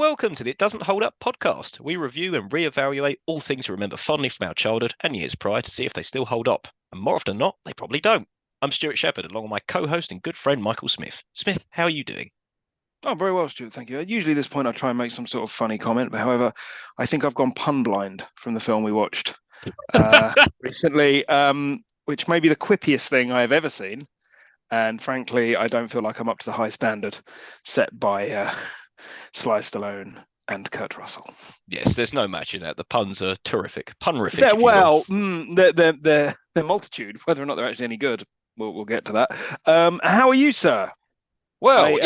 welcome to the It Doesn't Hold Up podcast. We review and reevaluate all things we remember fondly from our childhood and years prior to see if they still hold up. And more often than not, they probably don't. I'm Stuart Shepherd, along with my co-host and good friend Michael Smith. Smith, how are you doing? Oh, very well, Stuart. Thank you. Usually, at this point, I try and make some sort of funny comment, but however, I think I've gone pun blind from the film we watched recently, which may be the quippiest thing I have ever seen. And frankly, I don't feel like I'm up to the high standard set by Sly Stallone and Kurt Russell. Yes, there's no matching that. The puns are terrific. Punrific, They're, if you will. well, they're multitude. Whether or not they're actually any good, we'll get to that. How are you, sir? Well,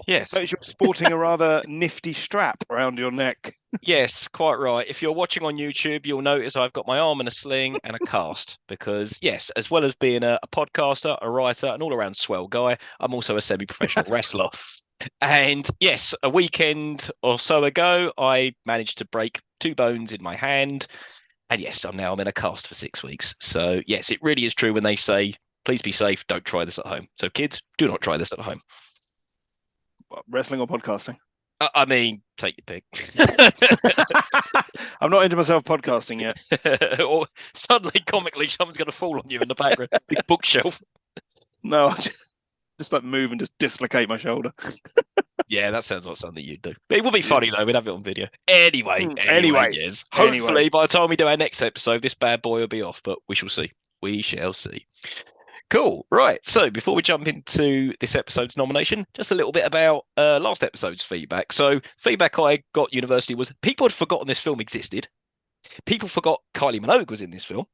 yes. Notice you're sporting a rather nifty strap around your neck. Yes, quite right. If you're watching on YouTube, you'll notice I've got my arm in a sling and a cast because, yes, as well as being a podcaster, a writer, an all-around swell guy, I'm also a semi-professional wrestler. And yes, a weekend or so ago, I managed to break 2 bones in my hand. And yes, I'm in a cast for 6 weeks. So yes, it really is true when they say, please be safe, don't try this at home. So kids, do not try this at home. Wrestling or podcasting? I mean, take your pick. I'm not into myself podcasting yet. Or suddenly, comically, someone's going to fall on you in the background. Big bookshelf. No, I just like move and just dislocate my shoulder. Yeah, that sounds like something you'd do. It would be funny though. We'd have it on video. Anyway, yes. Hopefully, by the time we do our next episode, this bad boy will be off. But we shall see. We shall see. Cool. Right. So before we jump into this episode's nomination, just a little bit about last episode's feedback. So feedback I got university was people had forgotten this film existed. People forgot Kylie Minogue was in this film.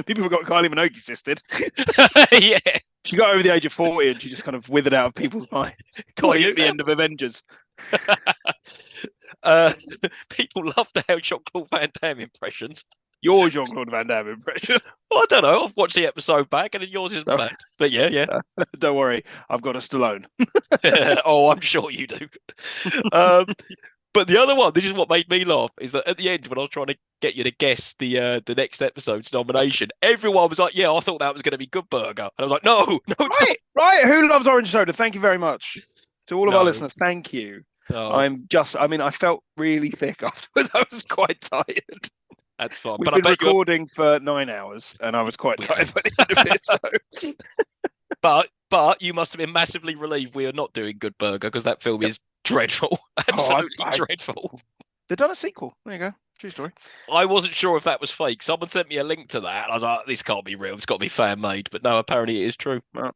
People forgot Kylie Minogue existed. Yeah. She got over the age of 40 and she just kind of withered out of people's minds. Like at the end of Avengers. People loved our Jean-Claude Van Damme impressions. Your Jean-Claude Van Damme impression. Well, I don't know. I've watched the episode back and yours is bad. But yeah. Don't worry. I've got a Stallone. Oh, I'm sure you do. But the other one, this is what made me laugh, is that at the end, when I was trying to get you to guess the next episode's nomination, everyone was like, yeah, I thought that was going to be Good Burger. And I was like, no. Right. Who loves orange soda? Thank you very much. To all of our listeners, thank you. Oh. I felt really thick afterwards. I was quite tired. That's fine. We've been recording for 9 hours, and I was quite tired by the end of it. So. But you must have been massively relieved we are not doing Good Burger because that film is dreadful, absolutely dreadful. They've done a sequel. There you go. True story. I wasn't sure if that was fake. Someone sent me a link to that. And I was like, this can't be real. It's got to be fan made. But no, apparently it is true. Yeah.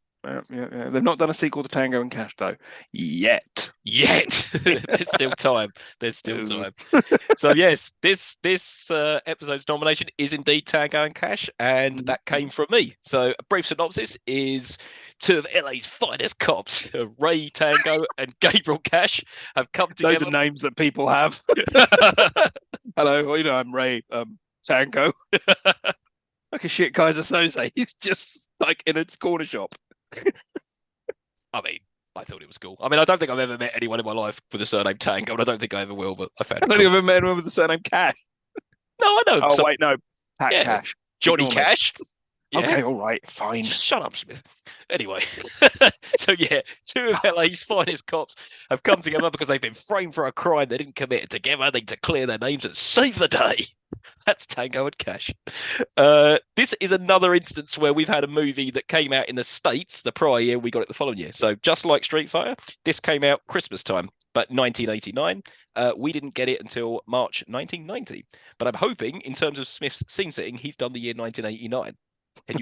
They've not done a sequel to Tango and Cash though. Yet. There's still time. So yes, this episode's nomination is indeed Tango and Cash, and that came from me. So a brief synopsis is 2 of LA's finest cops, Ray Tango and Gabriel Cash, have come together. Those are names that people have. Hello, well, I'm Ray Tango. Like a shit Kaiser Soze. He's just like in a corner shop. I mean, I thought it was cool. I mean, I don't think I've ever met anyone in my life with the surname Tango, and I don't think I ever will, but I found it I don't think I've ever met anyone with the surname Cash. No, I know. Oh, wait, no. Cash. Johnny Cash. Yeah. Okay, all right, fine. Just shut up, Smith. Anyway, so yeah, 2 of LA's finest cops have come together because they've been framed for a crime they didn't commit. Together, they declare their names and save the day. That's Tango and Cash. This is another instance where we've had a movie that came out in the States the prior year. We got it the following year. So just like Street Fighter, this came out Christmas time, but 1989. We didn't get it until March 1990. But I'm hoping, in terms of Smith's scene setting, he's done the year 1989.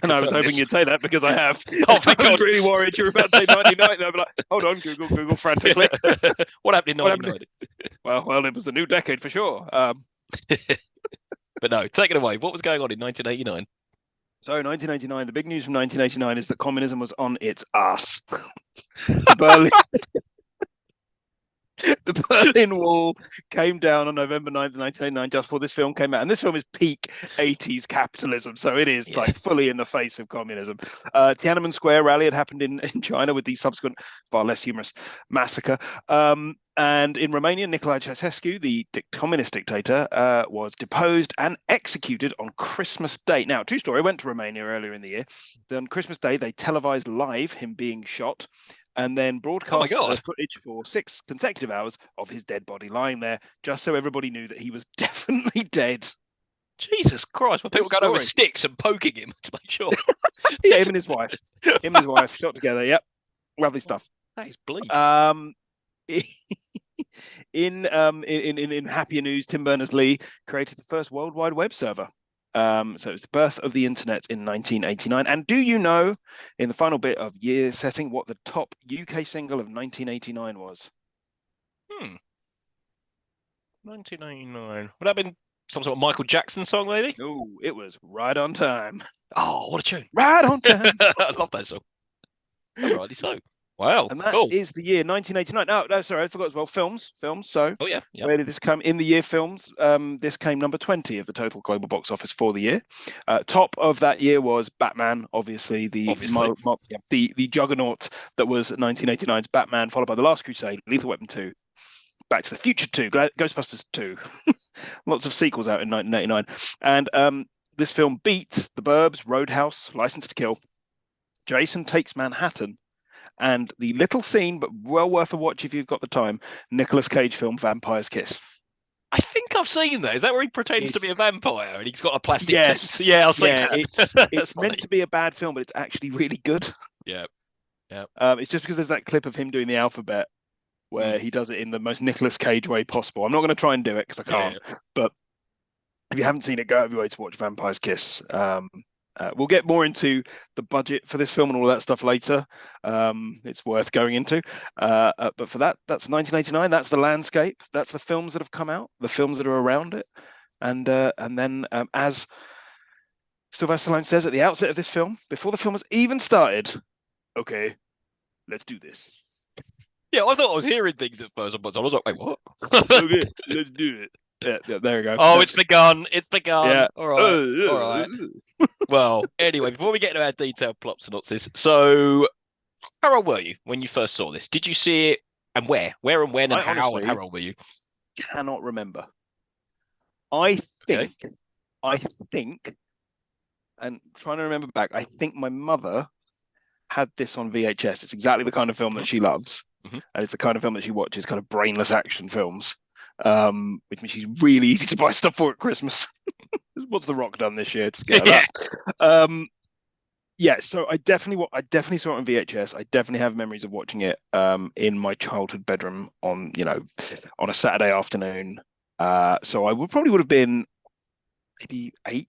And I was hoping you'd say that because I have. Oh my God. I was really worried you were about to say 1990. I'd be like, hold on, Google frantically. What happened in 1990? Well, it was a new decade for sure. But no, take it away. What was going on in 1989? So 1989, the big news from 1989 is that communism was on its ass. The Berlin Wall came down on November 9th, 1989, just before this film came out. And this film is peak 80s capitalism. So it is like fully in the face of communism. Tiananmen Square rally had happened in China with the subsequent, far less humorous massacre. And in Romania, Nicolae Ceausescu, the communist dictator, was deposed and executed on Christmas Day. Now, true story, I went to Romania earlier in the year. On Christmas Day, they televised live him being shot. and then broadcast God. footage for 6 consecutive hours of his dead body lying there, just so everybody knew that he was definitely dead. Jesus Christ! Well, people True going over story. sticks and poking him to make sure. Yeah, him and his wife shot together. Yep, lovely stuff. That is bleak. In happier news, Tim Berners-Lee created the first World Wide Web server. So it was the birth of the internet in 1989. And do you know, in the final bit of year setting, what the top UK single of 1989 was? 1999. Would that have been some sort of Michael Jackson song, maybe? No, it was Right on Time. Oh, what a tune! Right on Time. I love that song. Rightly so. Wow, And that cool. is the year 1989. No, sorry, I forgot as well. Films. So, yeah. Where did this come? In the year films, this came number 20 of the total global box office for the year. Top of that year was Batman, obviously the juggernaut that was 1989's Batman, followed by The Last Crusade, Lethal Weapon 2, Back to the Future 2, Ghostbusters 2. Lots of sequels out in 1989. And this film beat The Burbs, Roadhouse, License to Kill, Jason Takes Manhattan, and the little scene, but well worth a watch if you've got the time, Nicolas Cage film Vampire's Kiss. I think I've seen that. Is that where he pretends to be a vampire and he's got a plastic Yes. tooth? Yeah, I've seen that. It's meant to be a bad film, but it's actually really good. Yeah. It's just because there's that clip of him doing the alphabet where he does it in the most Nicolas Cage way possible. I'm not going to try and do it because I can't. Yeah. But if you haven't seen it, go out of your way to watch Vampire's Kiss. We'll get more into the budget for this film and all that stuff later. It's worth going into. But for that, that's 1989. That's the landscape. That's the films that have come out, the films that are around it. And then, as Sylvester Stallone says at the outset of this film, before the film has even started, okay, let's do this. Yeah, I thought I was hearing things at first, but I was like, wait, what? Okay, let's do it. Yeah, there we go. Oh, it's begun. Yeah. All right. Well, anyway, before we get into our detailed plot synopsis, so how old were you when you first saw this? Did you see it, and where? Where and when and how? And how old were you? Cannot remember. I think, and trying to remember back, I think my mother had this on VHS. It's exactly the kind of film that she loves. And it's the kind of film that she watches, kind of brainless action films. Which means she's really easy to buy stuff for at Christmas. What's The Rock done this year? Just get that. So I definitely saw it on VHS. I definitely have memories of watching it in my childhood bedroom on a Saturday afternoon. So I probably would have been maybe eight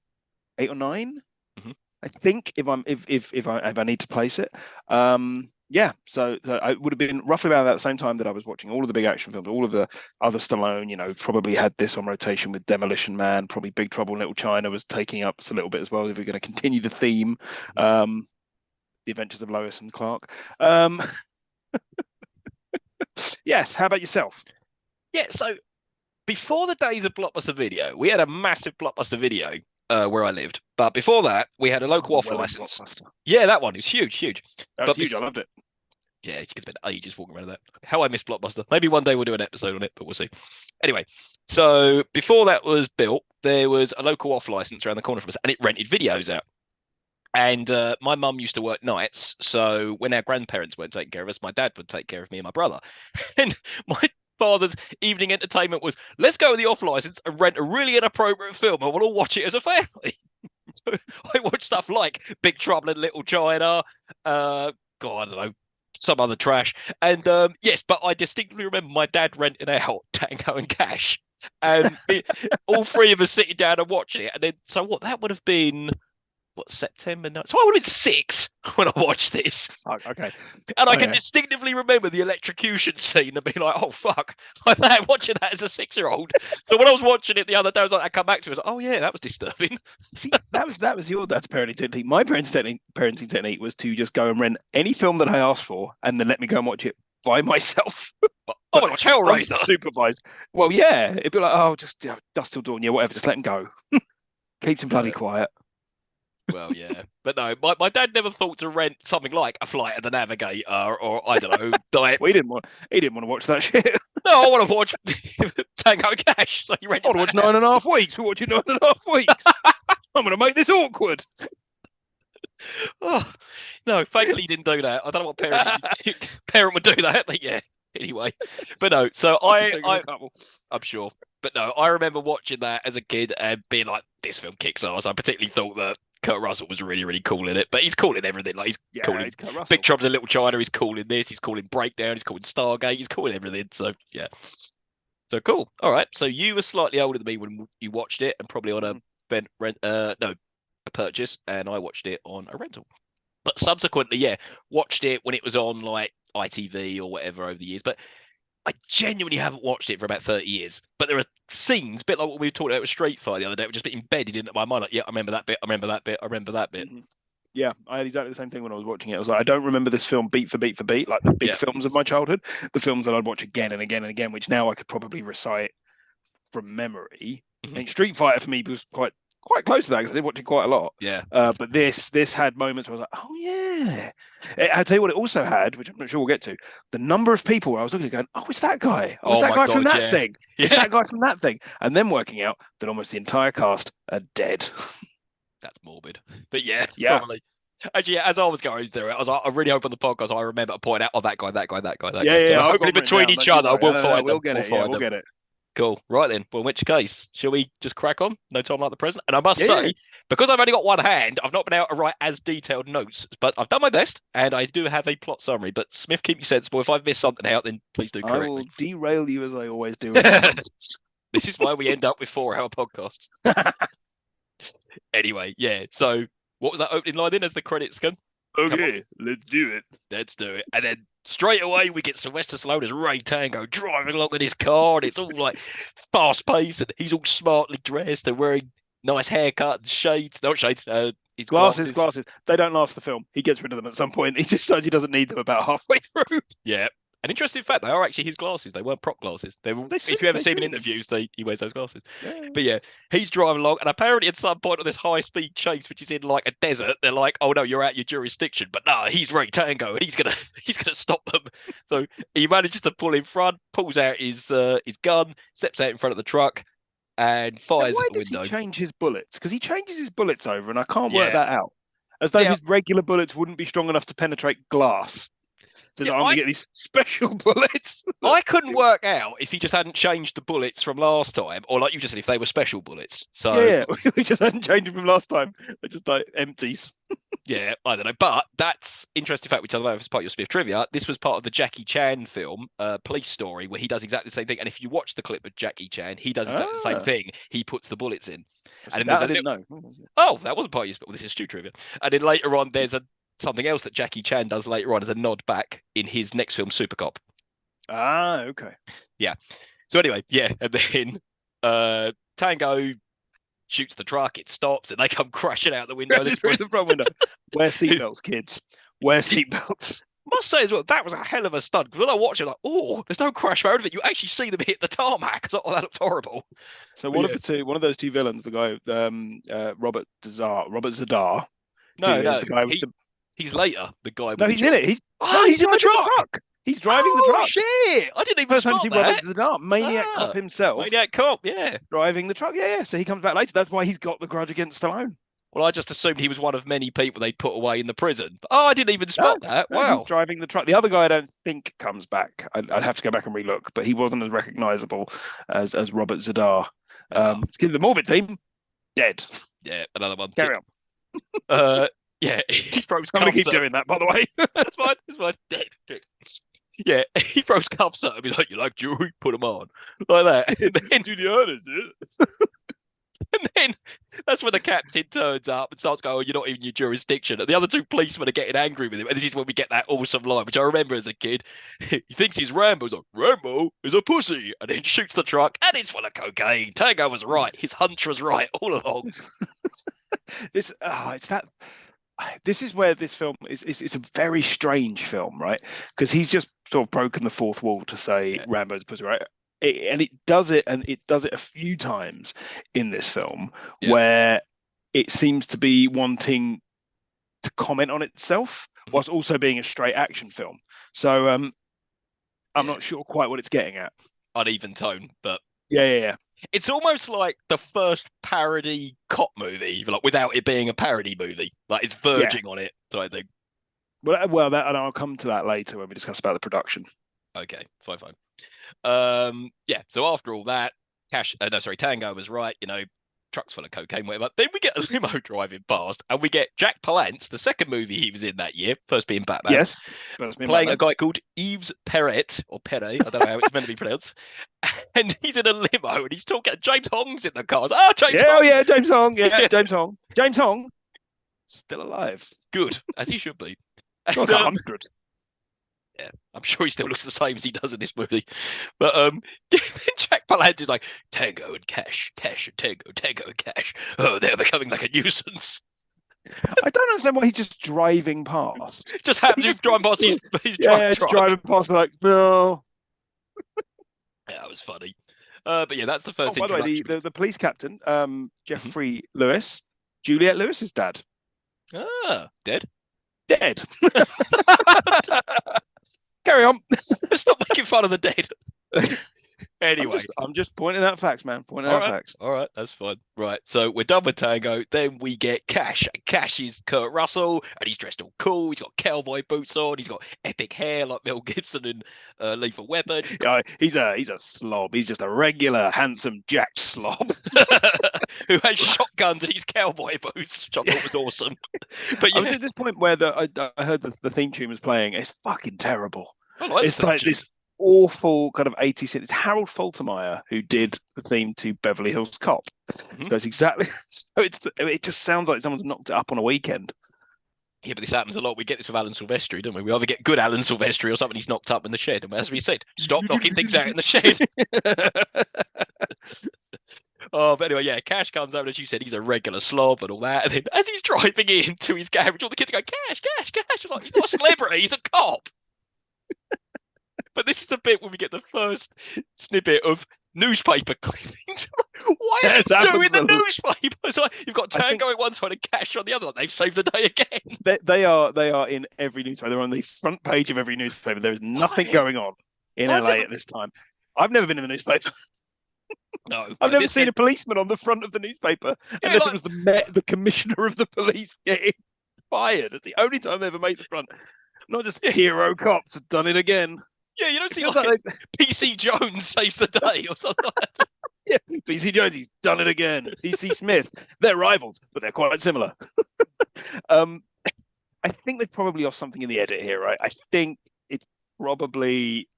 or nine. I think if I need to place it. So I would have been roughly around that the same time that I was watching all of the big action films, all of the other Stallone, probably had this on rotation with Demolition Man, probably Big Trouble in Little China was taking up a little bit as well, if we're going to continue the theme. The Adventures of Lois and Clark. Yes, how about yourself? Yeah, so before the days of Blockbuster Video, we had a massive Blockbuster Video where I lived. But before that, we had a local off license. Yeah, that one. It was huge. That was huge. I loved it. Yeah, you could spend ages walking around that. How I miss Blockbuster. Maybe one day we'll do an episode on it, but we'll see. Anyway, so before that was built, there was a local off license around the corner from us, and it rented videos out. And my mum used to work nights, so when our grandparents weren't taking care of us, my dad would take care of me and my brother. And my father's evening entertainment was, let's go with the off license and rent a really inappropriate film, and we'll all watch it as a family. So I watched stuff like Big Trouble in Little China, I don't know, some other trash. And yes, but I distinctly remember my dad renting out Tango and Cash, and all three of us sitting down and watching it. And then, so what? That would have been September? No, so I would have been 6 when I watched this. Okay. And I can distinctively remember the electrocution scene and be like, oh fuck, I'm watching that as a 6-year-old. So when I was watching it the other day, I come back to it, I was like, oh yeah, that was disturbing. See, that was your dad's parenting technique. My parenting technique was to just go and rent any film that I asked for and then let me go and watch it by myself. I want to watch Hellraiser. Supervised. Well, yeah, it'd be like, oh, just dusk till dawn, yeah, whatever, just let him go. Keeps him bloody quiet. Well, yeah, but no, my dad never thought to rent something like A Flight of the Navigator or I don't know. Well, he didn't want to watch that shit. No, I want to watch Tango Cash. So you I want to watch 9.5 weeks. We're watching 9.5 weeks. I'm going to make this awkward. Oh, no, thankfully he didn't do that. I don't know what parent would do that, but yeah. Anyway, but no. So I can think of a couple. I'm sure. But no, I remember watching that as a kid and being like, this film kicks ass. I particularly thought that Kurt Russell was really, really cool in it. But he's cool in everything. Like he's cool Yeah, in it's Kurt Big Russell. Trouble in Little China. He's cool in this. He's cool in Breakdown. He's cool in Stargate. He's cool in everything. So yeah. So cool. All right. So you were slightly older than me when you watched it, and probably on a Mhm. rent. No, a purchase, and I watched it on a rental. But subsequently, yeah, watched it when it was on like ITV or whatever over the years. But I genuinely haven't watched it for about 30 years. But there are scenes, a bit like what we were talking about with Street Fighter the other day, which just been embedded into my mind. Like, yeah, I remember that bit. I remember that bit. I remember that bit. Mhm. Yeah, I had exactly the same thing when I was watching it. I was like, I don't remember this film beat for beat for beat, like the big Yeah. films of my childhood, the films that I'd watch again and again and again, which now I could probably recite from memory. I Mhm. think Street Fighter for me was quite close to that because I did watch it quite a lot. Yeah. But this had moments where I was like, oh yeah. I'll tell you what it also had, which I'm not sure we'll get to, the number of people where I was looking at going, oh, it's that guy. Oh, it's Oh that my guy from God. that Yeah. thing. It's Yeah. that guy from that thing. And then working out that almost the entire cast are dead. That's morbid. But yeah, Yeah. probably. Actually, yeah, as I was going through it, I was like, I really hope on the podcast I remember to point out, oh, that guy, that guy, that guy, that Yeah, guy. yeah, So yeah. I've got hopefully them written between down. each Don't you other, worry. we'll No, no, no. find them. We'll get We'll it. Yeah, find we'll them. get it. Cool. Right then. Well, in which case, shall we just crack on? No time like the present. And I must Yeah, yeah. say, because I've only got one hand, I've not been able to write as detailed notes, but I've done my best and I do have a plot summary. But Smith, keep me sensible. If I've missed something out, then please do I correct me. will derail you as I always do in my nonsense. This is why we end up with 4 hour podcasts. Anyway, yeah. So what was that opening line in as the credits come off? Okay, let's do it. Let's do it. And then straight away we get Sylvester Stallone as Ray Tango driving along in his car, and it's all like fast paced, and he's all smartly dressed and wearing nice haircut and shades, not shades, his Glasses, glasses. glasses. They don't last the film. He gets rid of them at some point. He decides he doesn't need them about halfway through. Yeah. An interesting fact, they are actually his glasses. They weren't prop glasses. They were, if you ever They see him in seem. interviews, he wears those glasses. Yeah. But yeah, he's driving along, and apparently at some point on this high speed chase, which is in like a desert, they're like, "Oh no, you're out your jurisdiction." But nah, he's Ray Tango, and he's gonna stop them. So he manages to pull in front, pulls out his gun, steps out in front of the truck, and Now, fires at why the does he window. change his bullets? Because he changes his bullets over, and I can't work Yeah, that out. As though yeah, his regular bullets wouldn't be strong enough to penetrate glass. So he's yeah. like, I'm going to get these special bullets. I couldn't work out if he just hadn't changed the bullets from last time, or like you just said, if they were special bullets. Yeah, So yeah. We just hadn't changed them from last time. They're just like empties. yeah, I don't know. But that's interesting fact, which I don't know if it's part of your Smith trivia. This was part of the Jackie Chan film, Police Story, where he does exactly the same thing. And if you watch the clip of Jackie Chan, he does exactly the same Ah, thing. He puts the bullets in. And see, then there's that a I little, didn't know. oh, that wasn't part of your, well, this is Stu trivia. And then later on, there's a something else that Jackie Chan does later on as a nod back in his next film, Super Cop. Ah, okay. Yeah. So anyway, yeah. And then Tango shoots the truck, it stops, and they come crashing out the window. This Through point, the front window. Wear seatbelts, kids. Wear seatbelts. must say as well, that was a hell of a stunt. Because when I watch it, like, oh, there's no crash mode of it. You actually see them hit the tarmac. Oh, that looked horrible. So But one of yeah, the two, one of those two villains, the guy, Robert Zadar, who no, is no, the guy with the. he's later the guy No, with the he's in it. jump. He's Oh, no, he's he's in in the the truck. truck. He's driving the Oh truck. shit! I didn't even First time you spot see Robert that. Zadar, maniac cop Ah, himself, Maniac Cop. Yeah. driving the truck. Yeah, yeah. So he comes back later. That's why he's got the grudge against Stallone. Well, I just assumed he was one of many people they put away in the prison. Oh, I didn't even No, spot that. no, he's Wow. driving the truck. The other guy, I don't think comes back. I'd have to go back and relook, but he wasn't as recognizable as Robert Zadar. Ah, The morbid theme, dead. yeah, another one. Carry on. Uh, yeah, he throws I'm going to cuffs keep at him. doing that, by the way. That's fine. That's fine. Dead. Dead. Yeah, he throws cuffs at him. He's like, "You like jewelry? Put them on." Like that. Do the honors, And then that's when the captain turns up and starts going, oh, "You're not in your jurisdiction." And the other two policemen are getting angry with him. And this is when we get that awesome line, which I remember as a kid. He thinks he's Rambo. He's like, "Rambo is a pussy," and then shoots the truck, and it's full of cocaine. Tango was right. His hunch was right all along. it's that. This is where this film is. It's a very strange film, right? Because he's just sort of broken the fourth wall to say Yeah, Rambo's pussy, right? And it does it, and it does it a few times in this film yeah, where it seems to be wanting to comment on itself whilst also being a straight action film. So I'm yeah. not sure quite what it's getting at. Uneven tone, but Yeah, yeah, yeah. It's almost like the first parody cop movie, like without it being a parody movie. Like it's Yeah. verging on it, so I think. Well, that, and I'll come to that later when we discuss about the production. Okay, fine, fine. Yeah. So after all that, no, sorry, Tango was right. Trucks full of cocaine, whatever. Then we get a limo driving past, and we get Jack Palance, the second movie he was in that year, first being Batman, Yes, but it's me and playing a Batman. guy called Yves Perret or Perret. I don't know how it's meant to be pronounced. And he's in a limo, and he's talking. James Hong's in the cars. Oh, James Yeah, oh Hong. yeah, James Hong. Yeah, Yeah, James Hong. James Hong, still alive. good as he should be. Like And 100. yeah, I'm sure he still looks the same as he does in this movie. But then Jack Palance is like Tango and Cash, Cash and Tango, Tango and Cash. Oh, they're becoming like a nuisance. I don't understand why he's just driving past. Just happens to drive past his Yeah, drunk it's truck. driving past like no. Yeah, that was funny. But yeah, that's the first By the way, introduction. the police captain, Jeffrey Lewis, Juliette Lewis's dad, Dead. dead. Carry on. Let's not making fun of the dead. Anyway, I'm just pointing out facts, man. Pointing out facts. All right, that's fine. Right, so we're done with Tango. Then we get Cash. Cash is Kurt Russell, and he's dressed all cool. He's got cowboy boots on. He's got epic hair like Mel Gibson in Lethal Weapon. He's a slob. He's just a regular, handsome Jack slob who has shotguns and his cowboy boots, which I thought was awesome. But I was at this point where I heard the theme tune was playing. It's fucking terrible. It's like this awful kind of 80s. It's Harold Faltermeyer who did the theme to Beverly Hills Cop. Mm-hmm. So it's exactly. So it just sounds like someone's knocked it up on a weekend. Yeah, but this happens a lot. We get this with Alan Silvestri, don't we? We either get good Alan Silvestri or something he's knocked up in the shed. And as we said, stop knocking things out in the shed. Oh, but anyway, yeah, Cash comes over, as you said, he's a regular slob and all that. And then as he's driving into his garage, all the kids go, Cash, Cash, Cash. Like, he's not a celebrity, he's a cop. But this is the bit where we get the first snippet of newspaper clippings. Why are they doing the newspaper? It's like, you've got Tango at one side and Cash on the other. They've saved the day again. They are in every newspaper. They're on the front page of every newspaper. There is nothing going on in LA at this time. I've never been in the newspaper. No, I've never seen a policeman on the front of the newspaper unless it was the commissioner of the police getting fired. It's the only time they ever made the front. Not just hero cops have done it again. Yeah, you don't see like PC Jones saves the day or something like that. Yeah, PC Jones, he's done it again. PC Smith, they're rivals, but they're quite similar. I think they've probably lost something in the edit here, right? I think it's probably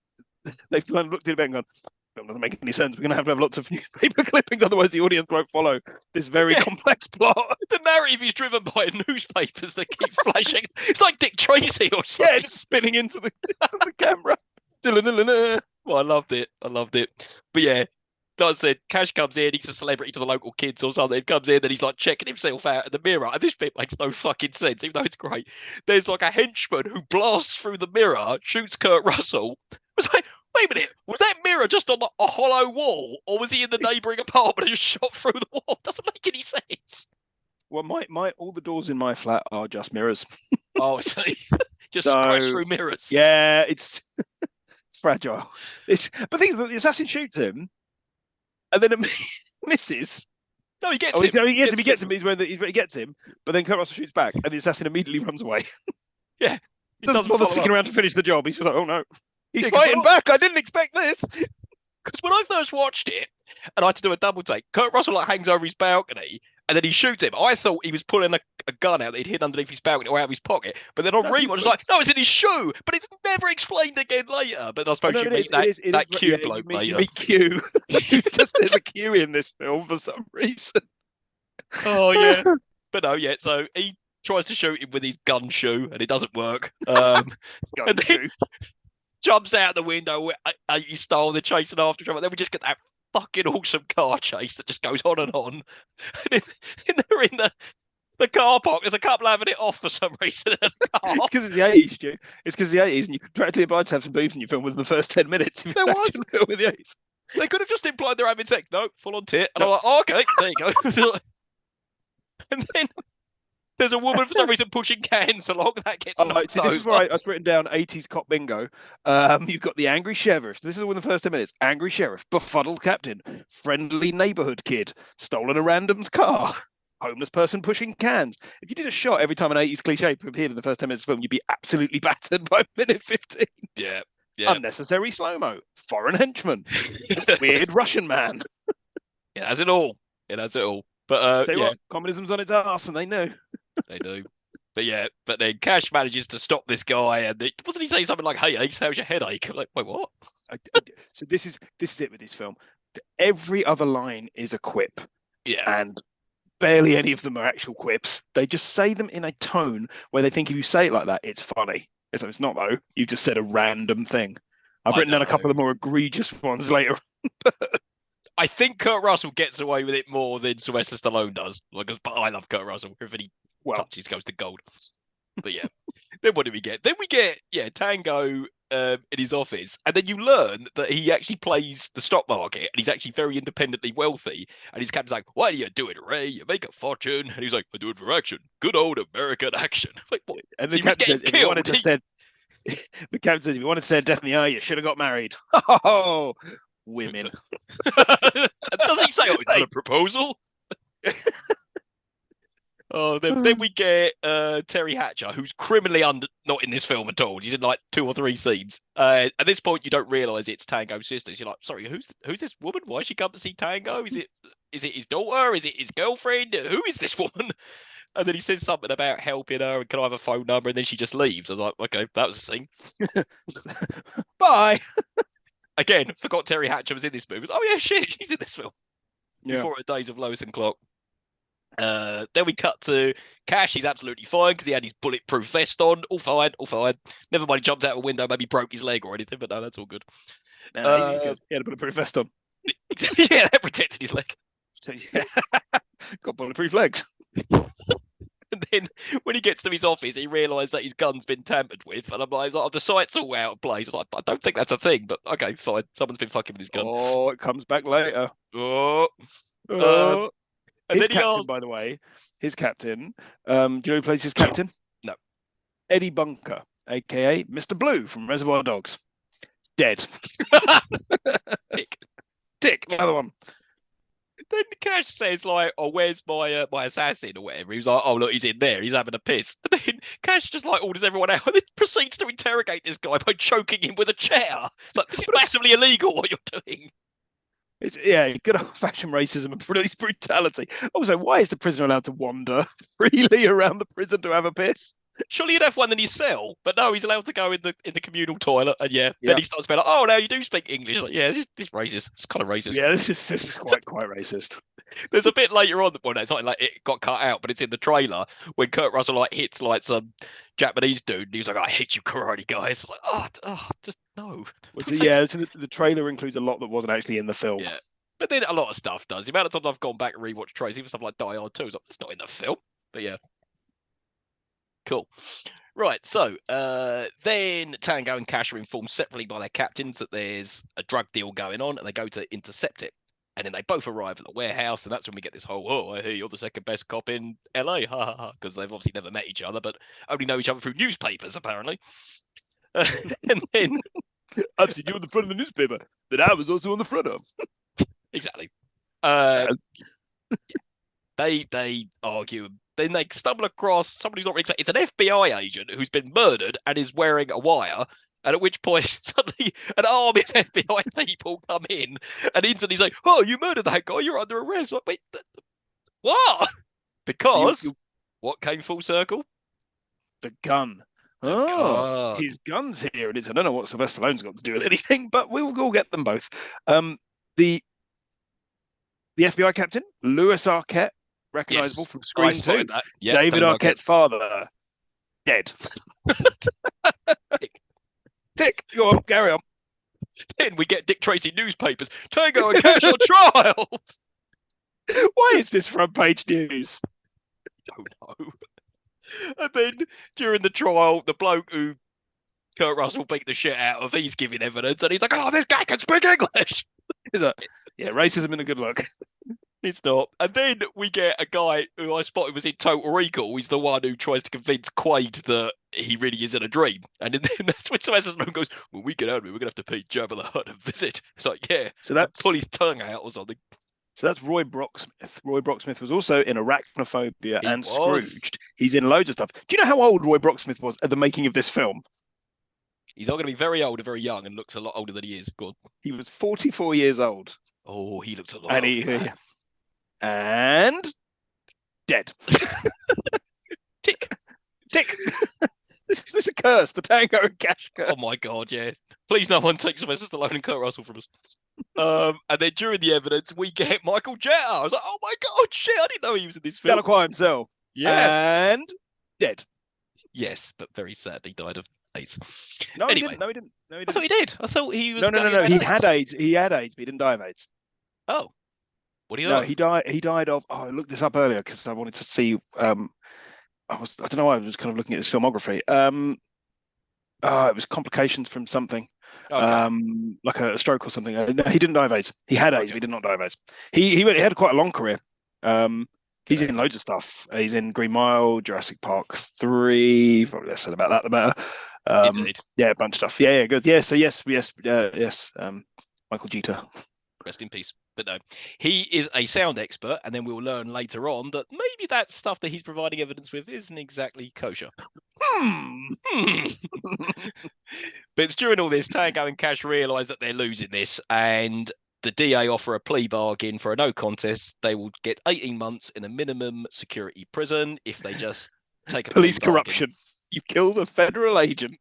they've kind of looked at it and gone, it doesn't make any sense. We're going to have lots of newspaper clippings, otherwise the audience won't follow this very complex plot. The narrative is driven by newspapers that keep flashing. It's like Dick Tracy or something. Yeah, it's spinning into the camera. Well, I loved it. But yeah, like I said, Cash comes in, he's a celebrity to the local kids or something. He comes in and he's like checking himself out in the mirror. And this bit makes no fucking sense, even though it's great. There's like a henchman who blasts through the mirror, shoots Kurt Russell. I was like, wait a minute, was that mirror just on a hollow wall? Or was he in the neighbouring apartment and just shot through the wall? Doesn't make any sense. Well, my all the doors in my flat are just mirrors. Oh, I see. Just crash through mirrors. Yeah, it's fragile. But the assassin shoots him, and then it misses. No, he gets him. He gets him. He gets him, but then Kurt Russell shoots back, and the assassin immediately runs away. Yeah, he doesn't bother sticking around to finish the job. He's just like, oh no, he's fighting back. I didn't expect this. Because when I first watched it, and I had to do a double take, Kurt Russell hangs over his balcony, and then he shoots him. I thought he was pulling a gun out that he'd hid underneath his balcony or out of his pocket. But then on rewatch, it's like, no, it's in his shoe. But it's never explained again later. But I suppose you meet that Q bloke later. You meet Q. There's a Q in this film for some reason. Oh, yeah. But no, yeah. So he tries to shoot him with his gun shoe, and it doesn't work. And then jumps out the window. He's stole the chasing after each other. Then we just get that fucking awesome car chase that just goes on and on. And they're in the car park. There's a couple having it off for some reason. It's because it's the 80s, Stu. It's because it's the 80s, and you're contractually obliged to have some boobs in your film within the first 10 minutes. There was. Film in the 80s. They could have just implied they're having sex. No, full on tit. And I'm like, oh, okay, there you go. And then There's a woman for some reason pushing cans along that gets Oh, knocked see, this is over. where I've written down 80s cop bingo. You've got the angry sheriff. This is within the first 10 minutes. Angry sheriff, befuddled captain, friendly neighborhood kid, stolen a random's car, homeless person pushing cans. If you did a shot every time an 80s cliche appeared in the first 10 minutes of the film, you'd be absolutely battered by minute 15. Yeah, yeah. Unnecessary slow-mo, foreign henchman, weird Russian man. It has it all. It has it all. But Tell you yeah, what, communism's on its ass, and they know. they do. But yeah, but then Cash manages to stop this guy, and wasn't he saying something like, "Hey, Ace, how's your headache?" I'm like, wait, what? So this is it with this film. Every other line is a quip, Yeah, and barely any of them are actual quips. They just say them in a tone where they think if you say it like that, it's funny. It's not though. You've just said a random thing. I've I written down a couple know. of the more egregious ones later. I think Kurt Russell gets away with it more than Sylvester Stallone does. Because, but I love Kurt Russell. Everything he Well, touches goes to gold. But yeah, then what do we get? Then we get Tango in his office, and then you learn that he actually plays the stock market, and he's actually very independently wealthy. And his captain's like, "Why do you do it, Ray? You make a fortune." And he's like, "I do it for action. Good old American action." Like what? and So the he was captain getting says, if you wanted killed. to stare, the captain says, if you wanted to stare death in the eye, you should have got married. Oh, women. Does he say, "Oh, is that a proposal?" Oh, then we get Terry Hatcher, who's criminally not in this film at all. He's in like 2 or 3 scenes. At this point, you don't realise it's Tango's sisters. You're like, sorry, who's this woman? Why she come to see Tango? Is it his daughter? Is it his girlfriend? Who is this woman? And then he says something about helping her and can I have a phone number? And then she just leaves. I was like, okay, that was a scene. Bye. Again, forgot Terry Hatcher was in this movie. Oh yeah, shit, she's in this film. Yeah. Before the days of Lois and Clark. Then we cut to Cash. He's absolutely fine because he had his bulletproof vest on. All fine, all fine. Never mind, he jumped out a window, maybe broke his leg or anything, but no, that's all good. No, he's good. He had a bulletproof vest on. Yeah, that protected his leg. So, yeah. Got bulletproof legs. And then when he gets to his office, he realised that his gun's been tampered with. And I'm like, oh, the sight's all out of place. I don't think that's a thing, but okay, fine. Someone's been fucking with his gun. Oh, it comes back later. Oh. And his then he captain, asked, by the way, his captain. Do you know who plays his captain? No. Eddie Bunker, aka Mr. Blue from Reservoir Dogs. Dead. Tick. Tick. Another one. Then Cash says, like, oh, where's my assassin or whatever? He was like, oh, look, he's in there. He's having a piss. And then Cash just, like, orders everyone out and then proceeds to interrogate this guy by choking him with a chair. It's like, this is massively illegal what you're doing. It's good old-fashioned racism and police brutality. Also, why is the prisoner allowed to wander freely around the prison to have a piss? Surely you'd have one in your cell, but no, he's allowed to go in the communal toilet. And Yeah. then he starts being like, "Oh, now you do speak English." Like, yeah, this is racist. It's kind of racist. Yeah, this is quite racist. There's a bit later on, well, no, it's not like it got cut out, but it's in the trailer when Kurt Russell like hits like some Japanese dude, and he was like, "I hate you, karate guys." I'm like, just no. So the trailer includes a lot that wasn't actually in the film. Yeah, but then a lot of stuff does. The amount of times I've gone back and rewatched trailers, even stuff like Die Hard 2, it's not in the film. But yeah, cool. Right, so then Tango and Cash are informed separately by their captains that there's a drug deal going on, and they go to intercept it. And then they both arrive at the warehouse, and that's when we get this whole, oh, I hear you're the second best cop in LA, ha ha ha, because they've obviously never met each other, but only know each other through newspapers, apparently. And then I've seen you on the front of the newspaper that I was also on the front of. Exactly. They argue. Then they stumble across somebody who's not really clear. It's an FBI agent who's been murdered and is wearing a wire. And at which point, suddenly, an army of FBI people come in and instantly say, "Oh, you murdered that guy. You're under arrest." Like, wait, what? Because what came full circle? The gun. His gun's here. And I don't know what Sylvester Stallone's got to do with anything, but we'll get them both. The FBI captain, Louis Arquette, recognizable from Scream 2. Yep, David Arquette's father, dead. Tick. Go on, carry on. Then we get Dick Tracy newspapers. Tango and Cash on trial. Why is this front page news? I don't know. And then during the trial, the bloke who Kurt Russell beat the shit out of, he's giving evidence, and he's like, "Oh, this guy can speak English." He's like, yeah, racism in a good look. It's not. And then we get a guy who I spotted was in Total Recall. He's the one who tries to convince Quaid that he really is in a dream. And then that's when Sylvester Stallone goes, "When we get out of here, we're gonna have to pay Jabba the Hutt a visit." It's like, yeah, So and pull that's his tongue out or something. so that's Roy Brocksmith. Roy Brocksmith was also in Arachnophobia He and was. Scrooged. He's in loads of stuff. Do you know how old Roy Brocksmith was at the making of this film? He's not going to be very old or very young and looks a lot older than he is. Go on. He was 44 years old, Oh, he looks a lot and older than that. and dead. Tick. Tick. This is a curse, the Tango and Cash curse. Oh my god, yeah. Please no one take Sylvester Stallone and Kurt Russell from us. And then during the evidence, we get Michael Jetta. I was like, oh my god, shit, I didn't know he was in this film. Delacroix himself. Yeah. And dead. Yes, but very sadly died of AIDS. No, Anyway, he didn't. No, he didn't. No, he I didn't. thought he did. I thought he was. No. He had AIDS. He had AIDS, but he didn't die of AIDS. Oh, what do you No, know? he died. He died of. Oh, I looked this up earlier because I wanted to see. I don't know why I was kind of looking at his filmography. It was complications from something. Okay. Like a stroke or something. No, he didn't die of AIDS. He had AIDS, but he did not die of AIDS. He had quite a long career. He's in loads of stuff. He's in Green Mile, Jurassic Park 3. Probably less said about that, the better. Indeed. Yeah, a bunch of stuff. Yeah, good. Yeah, so yes. Michael Jeter. Rest in peace. But no, he is a sound expert, and then we'll learn later on that maybe that stuff that he's providing evidence with isn't exactly kosher. But it's during all this, Tango and Cash realise that they're losing this, and the DA offer a plea bargain for a no contest. They will get 18 months in a minimum security prison if they just take a police plea bargain. corruption. You killed a federal agent.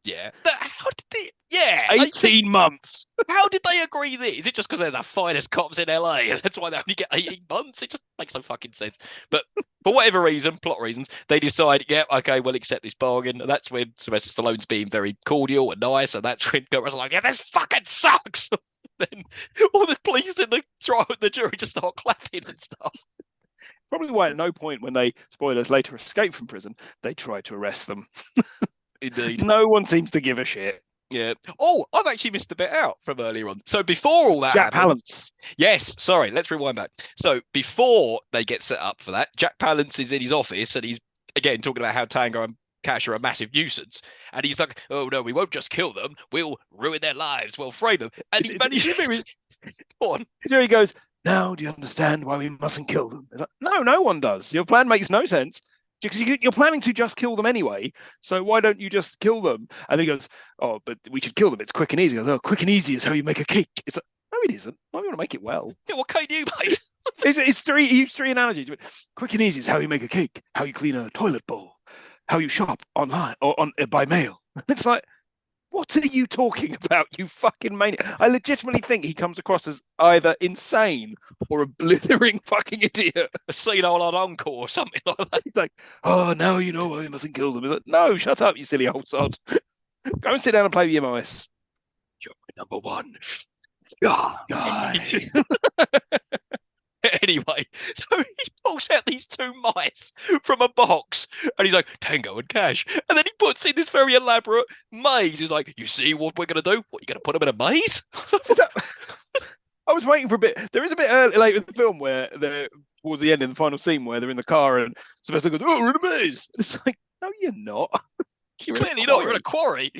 Yeah. How did they? Yeah. 18 months. How did they agree this? Is it just because they're the finest cops in LA and that's why they only get 18 months? It just makes no fucking sense. But for whatever reason, plot reasons, they decide, yeah, okay, we'll accept this bargain. And that's when Sylvester Stallone's being very cordial and nice. And that's when Kurt Russell's like, yeah, this fucking sucks. Then all the police in the trial, the jury just start clapping and stuff. Probably why at no point when they, spoilers, later escape from prison, they try to arrest them. Indeed. No one seems to give a shit. Yeah. Oh, I've actually missed a bit out from earlier on. So before all that Jack happened, Palance. Yes, sorry, let's rewind back. So before they get set up for that, Jack Palance is in his office and he's again talking about how Tango and Cash are a massive nuisance. And he's like, oh no, we won't just kill them, we'll ruin their lives, we'll frame them. And he manages Go on. Here he goes, now do you understand why we mustn't kill them? It's like, no one does. Your plan makes no sense. Because you're planning to just kill them anyway, so why don't you just kill them? And he goes, oh, but we should kill them. It's quick and easy. He goes, oh, quick and easy is how you make a cake. It's like, no, it isn't. Why do you want to make it well? Yeah, what cake do you make? It's three. He used three analogies. Quick and easy is how you make a cake, how you clean a toilet bowl, how you shop online or by mail. It's like, what are you talking about, you fucking maniac? I legitimately think he comes across as either insane or a blithering fucking idiot. A senile on uncle or something like that. He's like, oh, now you know why we mustn't kill them. He's like, no, shut up, you silly old sod. Go and sit down and play with your mice. You're my number one. Die. Anyway, so he pulls out these two mice from a box and he's like, Tango and Cash. And then he puts in this very elaborate maze. He's like, you see what we're going to do? What, you going to put them in a maze? I was waiting for a bit. There is a bit early, later in the film where they're towards the end in the final scene where they're in the car and Sylvester goes, oh, we're in a maze. It's like, no, you're not. You're clearly not. You're in a quarry.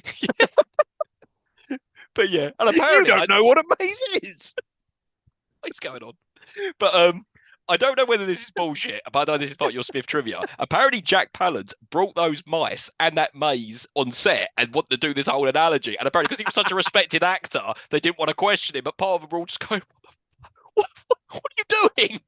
But yeah, and you apparently don't know what a maze is. What's going on? But I don't know whether this is bullshit, but I know this is part of your Smith trivia. Apparently, Jack Palance brought those mice and that maze on set and wanted to do this whole analogy. And apparently, because he was such a respected actor, they didn't want to question him. But part of them were all just going, what are you doing?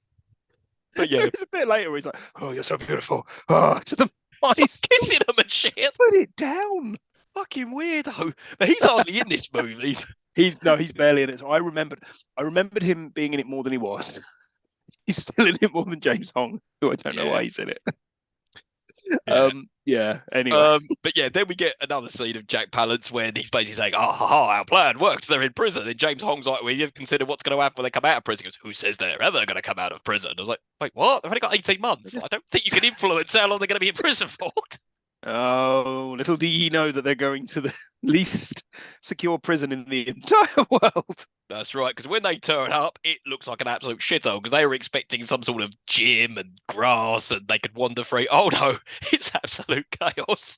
But yeah, There's a bit later where he's like, oh, you're so beautiful. Oh, to the mice. kissing them and shit. Put it down. Fucking weirdo. But he's hardly in this movie. He's barely in it. So I remembered him being in it more than he was. He's still in it more than James Hong, who I don't know why he's in it. Anyway. But yeah, then we get another scene of Jack Palance when he's basically saying, our plan works. They're in prison. And James Hong's like, well, you've considered what's going to happen when they come out of prison. He goes, who says they're ever going to come out of prison? I was like, wait, what? They've only got 18 months. I don't think you can influence how long they're going to be in prison for. Oh, little did he know that they're going to the least secure prison in the entire world. That's right, because when they turn up, it looks like an absolute shithole because they were expecting some sort of gym and grass and they could wander free. Oh no, it's absolute chaos.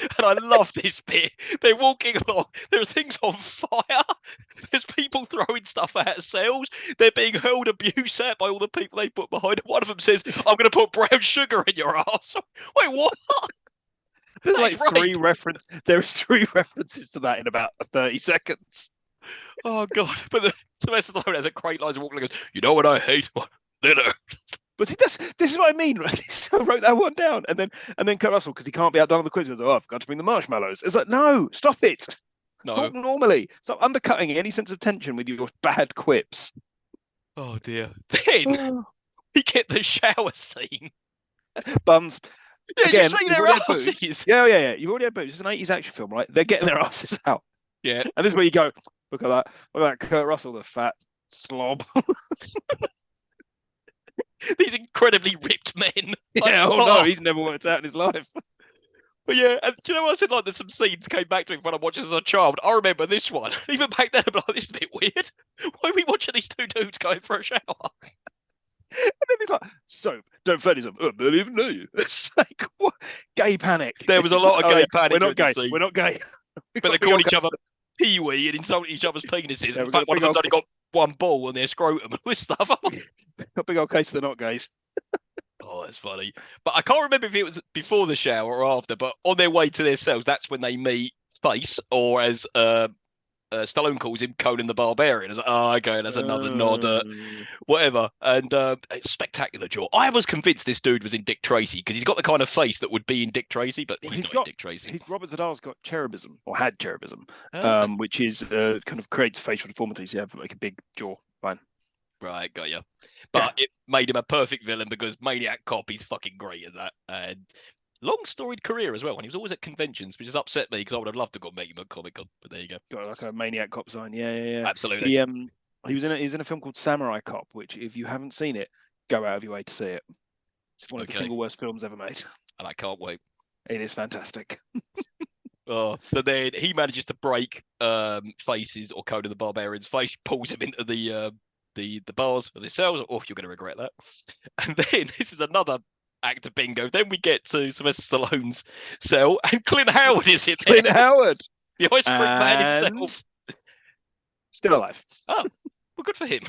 And I love this bit. They're walking along, there are things on fire, there's people throwing stuff out of cells, they're being hurled abuse at by all the people they put behind them. One of them says, I'm going to put brown sugar in your ass. Wait, what? There's That like is rape. There's three references to that in about 30 seconds. Oh, God. But Sylvester Stallone has a great line of walking and goes, you know what I hate? What? Dinner. But see, this is what I mean, right? So I wrote that one down, and then Kurt Russell, because he can't be outdone on the quiz, goes, "Oh, I forgot to bring the marshmallows." It's like, no, stop it. No. Talk normally. Stop undercutting any sense of tension with your bad quips. Oh, dear. Then we get the shower scene. Buns. Yeah, you Again, see you've their already had booze. asses. Yeah. You've already had booze. It's an 80s action film, right? They're getting their asses out. Yeah. And this is where you go, look at that. Look at that Kurt Russell, the fat slob. These incredibly ripped men. Like, Yeah, oh no, he's never worked out in his life. But yeah, and do you know what I said? Like, there's some scenes came back to me when I watched as a child. I remember this one. Even back then, I'm like, this is a bit weird. Why are we watching these two dudes going for a shower? And then he's like, soap, don't fetish them. I don't even know you. It's like, what? Gay panic. There was a It's lot like, of oh, gay yeah, panic We're during not the gay. scene. We're not gay. But they called each other pee-wee and insulted each other's penises. Yeah, In we've got fact, a one of big them's old, only got one ball on their scrotum and all this stuff. a big old case of the not gays. Oh, that's funny. But I can't remember if it was before the shower or after, but on their way to their cells, that's when they meet Face, or as Stallone calls him, Conan the Barbarian. It's like, oh, okay, that's another nod, whatever. And it's spectacular, Joe. I was convinced this dude was in Dick Tracy because he's got the kind of face that would be in Dick Tracy, but he's not in Dick Tracy. Robert Zadar's got cherubism, or had cherubism, Okay. which is kind of creates facial deformities. You have like a big jaw line. Right, got you. But it made him a perfect villain because Maniac Cop, he's fucking great at that. And long storied career as well. And he was always at conventions, which has upset me because I would have loved to have meet him at Comic Con. But there you go. Got like a Maniac Cop sign. Yeah. Absolutely. He was in a film called Samurai Cop, which if you haven't seen it, go out of your way to see it. It's one of the single worst films ever made. And I can't wait. It is fantastic. Oh, so then he manages to break Faces or Conan the Barbarian's face, pulls him into the bars of his cells. Oh, you're going to regret that. And then this is another act of bingo. Then we get to Sylvester Stallone's cell, and Clint Howard is in there. Clint Howard, the ice cream man himself, still alive. Oh, well, good for him.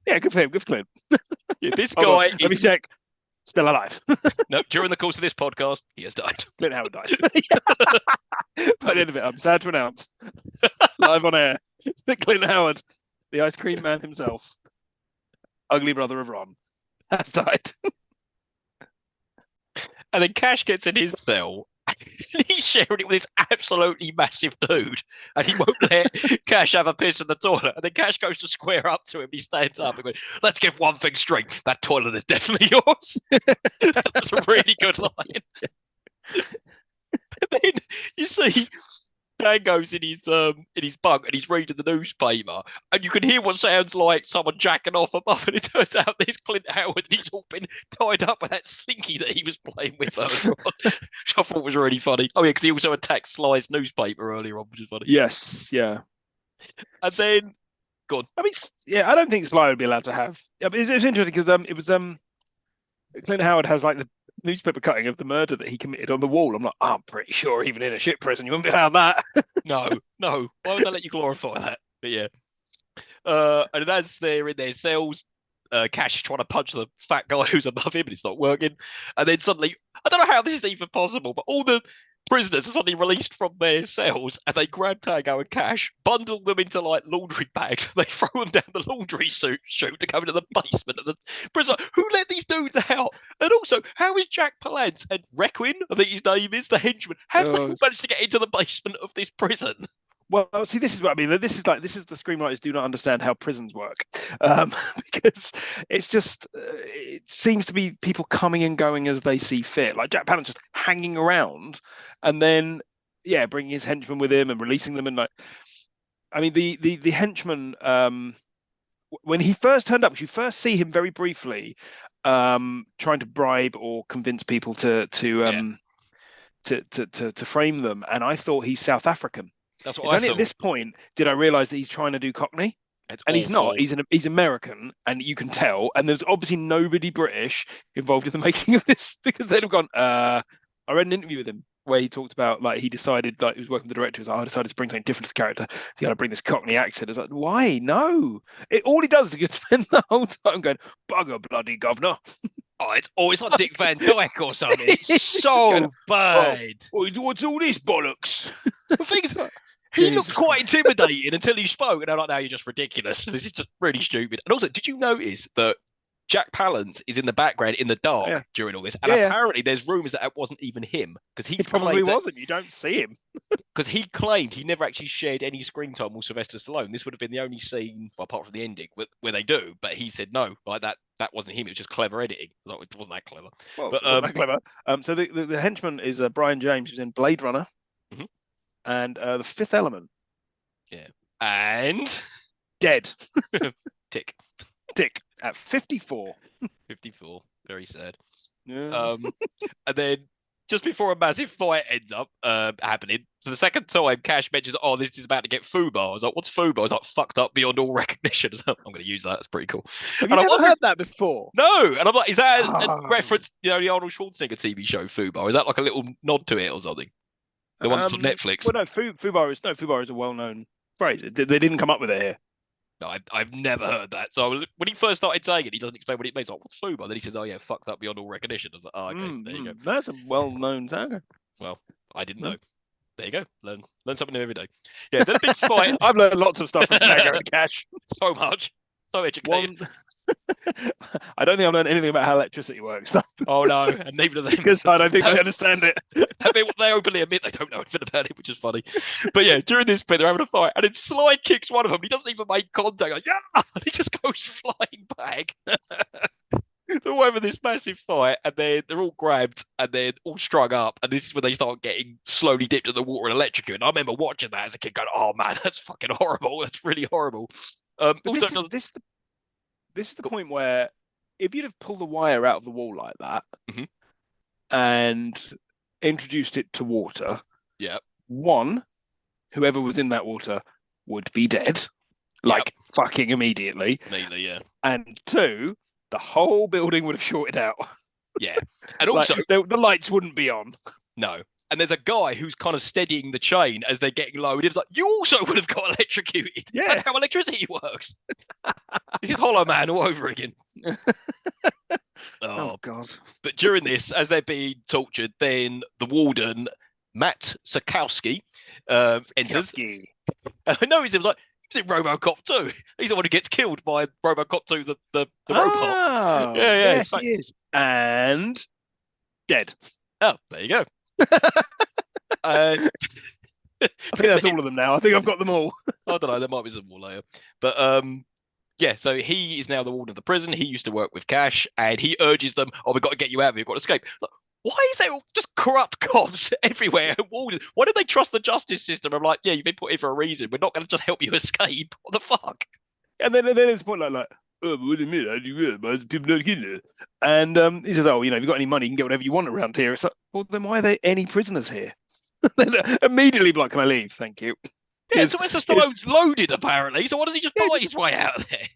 Yeah, good for him. Good for Clint. Yeah, this guy. Let me check. Still alive. No, during the course of this podcast, he has died. Clint Howard died. By the end of it, I'm sad to announce, live on air, that Clint Howard, the ice cream man himself, ugly brother of Ron, has died. And then Cash gets in his cell. And he's sharing it with this absolutely massive dude, and he won't let Cash have a piss in the toilet. And then Cash goes to square up to him. He stands up and goes, "Let's get one thing straight. That toilet is definitely yours." That's a really good line. And then you see Tango's in his bunk and he's reading the newspaper, and you can hear what sounds like someone jacking off above, and it turns out there's Clint Howard, and he's all been tied up with that slinky that he was playing with earlier on, which I thought was really funny. Oh yeah, because he also attacked Sly's newspaper earlier on, which is funny. Yes, yeah. And then, go on. I mean, yeah, I don't think Sly would be allowed to have. I mean, it's interesting because it was Clint Howard has like the newspaper cutting of the murder that he committed on the wall. I'm like, I'm pretty sure even in a shit prison you wouldn't be allowed that. No. Why would they let you glorify that? But yeah. And as they're in their cells, Cash is trying to punch the fat guy who's above him, and it's not working. And then suddenly, I don't know how this is even possible, but all the prisoners are suddenly released from their cells, and they grab Tango and Cash, bundle them into like laundry bags, and they throw them down the laundry chute to go into the basement of the prison. Who let these dudes out? And also, how is Jack Palance and Requin, I think his name is, the henchman, how did they manage to get into the basement of this prison? Well, see, this is what I mean. This is the screenwriters do not understand how prisons work, because it's just it seems to be people coming and going as they see fit. Like Jack Palance just hanging around, and then bringing his henchmen with him and releasing them. And like, I mean, the henchman when he first turned up, you first see him very briefly trying to bribe or convince people to frame them, and I thought he's South African. That's what it's I only thought. At this point did I realise that he's trying to do Cockney. It's And he's not. awful. He's American, and you can tell. And there's obviously nobody British involved in the making of this because they'd have gone. I read an interview with him where he talked about like he decided like he was working with the director. He was like, I decided to bring something different to the character. So you got to bring this Cockney accent. It's like, why? No. All he does is he spend the whole time going, "Bugger, bloody governor." It's like Dick Van Dyke or something. It's Going, so bad. What's all this bollocks? The thing is, he looked quite intimidating until he spoke, and I'm like, "No, you're just ridiculous. This is just really stupid." And also, did you notice that Jack Palance is in the background in the dark during all this? And apparently, there's rumours that it wasn't even him because he probably wasn't. You don't see him because he claimed he never actually shared any screen time with Sylvester Stallone. This would have been the only scene, well, apart from the ending, where they do. But he said no, like that wasn't him. It was just clever editing. It wasn't that clever. Well, but, wasn't that clever. So the henchman is Brian James, who's in Blade Runner, and The Fifth Element. Yeah, and dead. Tick at 54. 54. Very sad. Yeah. And then just before a massive fight ends up happening, for the second time, Cash mentions, "Oh, this is about to get FUBAR." I was like, "What's FUBAR?" I was like, "Fucked up beyond all recognition." I'm going to use that. That's pretty cool. Have you never heard that before? No. And I'm like, is that a reference, the Arnold Schwarzenegger TV show FUBAR? Is that like a little nod to it or something? The one that's on Netflix. Well, no, FUBAR is a well-known phrase. They didn't come up with it here. No, I've never heard that. So when he first started saying it, he doesn't explain what it means. Like, what's FUBAR? Then he says, "Oh yeah, fucked up beyond all recognition." I was like, "Oh, okay, there you go." That's a well-known tango. Well, I didn't know. There you go. Learn something new every day. Yeah, the big fight. I've learned lots of stuff from Tango and Cash. So much. So educated. I don't think I've learned anything about how electricity works. Oh no, and neither of them. Because I don't think they understand it. They openly admit they don't know anything about it, which is funny. But yeah, during this bit, they're having a fight, and then Slide kicks one of them. He doesn't even make contact. Like, yeah! And he just goes flying back. They're all having this massive fight, and then they're all grabbed, and then all strung up, and this is when they start getting slowly dipped in the water and electrocuted. And I remember watching that as a kid, going, "Oh man, that's fucking horrible. That's really horrible." Also, this is the point where if you'd have pulled the wire out of the wall like that and introduced it to water, one, whoever was in that water would be dead, like fucking immediately. Immediately, yeah. And two, the whole building would have shorted out. Yeah. And also, the lights wouldn't be on. No. And there's a guy who's kind of steadying the chain as they're getting lowered. It's like, you also would have got electrocuted. Yeah. That's how electricity works. This is Hollow Man all over again. Oh, God. But during this, as they're being tortured, then the warden, Matt Sikowski, enters. No, he's like, he's in RoboCop 2. He's the one who gets killed by RoboCop 2, the robot. Yeah, yes, he is. And dead. Oh, there you go. I think that's all of them now. I think I've got them all. I don't know. There might be some more later. But yeah, so he is now the warden of the prison. He used to work with Cash, and he urges them, "Oh, we've got to get you out of here. We've got to escape." Look, why is there just corrupt cops everywhere? Why don't they trust the justice system? I'm like, yeah, you've been put here for a reason. We're not going to just help you escape. What the fuck? And then there's a point like, "Oh, what do you mean? How do you realize people don't kill you?" And he says, "Oh, if you've got any money, you can get whatever you want around here." It's like, well, then why are there any prisoners here? Then immediately, like, "Can I leave? Thank you." Yeah, Sylvester Stallone's loaded, apparently. So why does he just buy his way out of there?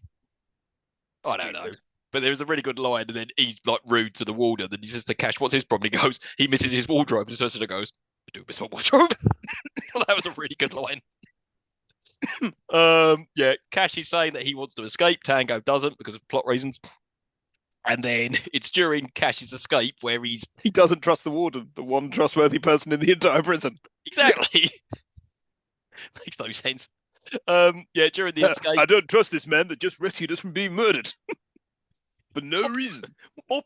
I don't know. But there's a really good line, and then he's like rude to the warden. And he says to Cash, "What's his problem?" He goes, "He misses his wardrobe." And Sylvester goes, "I do miss my wardrobe." Well, that was a really good line. Yeah, Cash is saying that he wants to escape. Tango doesn't because of plot reasons. And then it's during Cash's escape where he doesn't trust the warden, the one trustworthy person in the entire prison. Exactly. Makes no sense. Yeah, during the escape, I don't trust this man that just rescued us from being murdered for no reason. I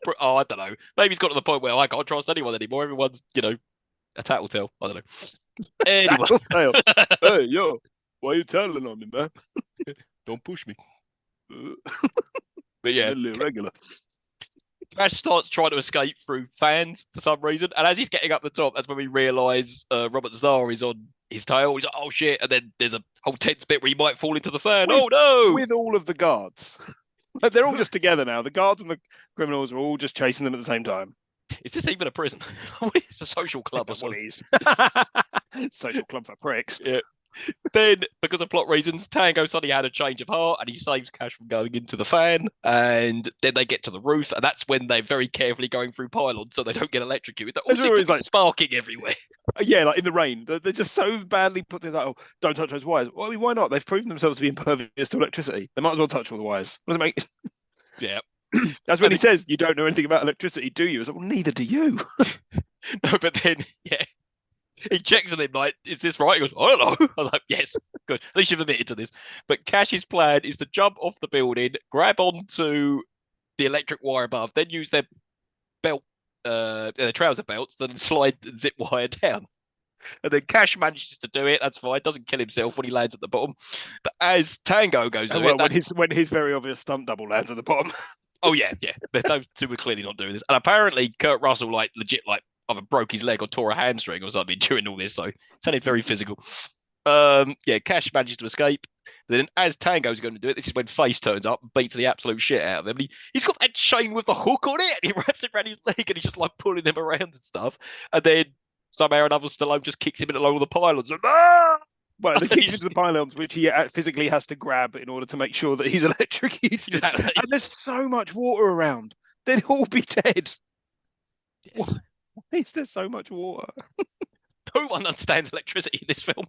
don't know. Maybe he's got to the point where I can't trust anyone anymore. Everyone's, a tattletale. I don't know. Anyway. Tattletale. Hey, yo, why are you tattling on me, man? Don't push me. But yeah, irregular. Cash starts trying to escape through fans for some reason, and as he's getting up the top, that's when we realise Robert Starr is on his tail. He's like, "Oh shit!" And then there's a whole tense bit where he might fall into the fan. Oh no! With all of the guards, like, they're all just together now. The guards and the criminals are all just chasing them at the same time. Is this even a prison? It's a social club or something. Social club for pricks. Yeah. Then, because of plot reasons, Tango suddenly had a change of heart and he saves Cash from going into the fan. And then they get to the roof, and that's when they're very carefully going through pylons so they don't get electrocuted. They all That's seem where to he's be like, sparking everywhere. yeah, like in the rain. They're just so badly put together. Like, oh, don't touch those wires. Well, I mean, why not? They've proven themselves to be impervious to electricity. They might as well touch all the wires. What does it make? Yeah. That's when And he then, says, "You don't know anything about electricity, do you?" It's like, well, neither do you. no, but then, yeah, he checks on him like, "Is this right?" He goes, "I don't know." I'm like, "Yes, good. At least you've admitted to this." But Cash's plan is to jump off the building, grab onto the electric wire above, then use belt, their trouser belts, then slide and zip wire down. And then Cash manages to do it. That's fine. Doesn't kill himself when he lands at the bottom. But as Tango goes to Well, it, when his very obvious stunt double lands at the bottom. oh yeah, yeah, those two were clearly not doing this. And apparently, Kurt Russell like legit like either broke his leg or tore a hamstring or something during all this. So it sounded very physical. Yeah, Cash manages to escape. But then, as Tango's going to do it, this is when Face turns up and beats the absolute shit out of him. He's got that chain with the hook on it, and he wraps it around his leg, and he's just like pulling him around and stuff. And then somehow or another, Stallone just kicks him in along the pylons. And, ah! Well, they kick into the pylons, which he physically has to grab in order to make sure that he's electrocuted. Exactly. And there's so much water around; they'd all be dead. Yes. Why is there so much water? No one understands electricity in this film.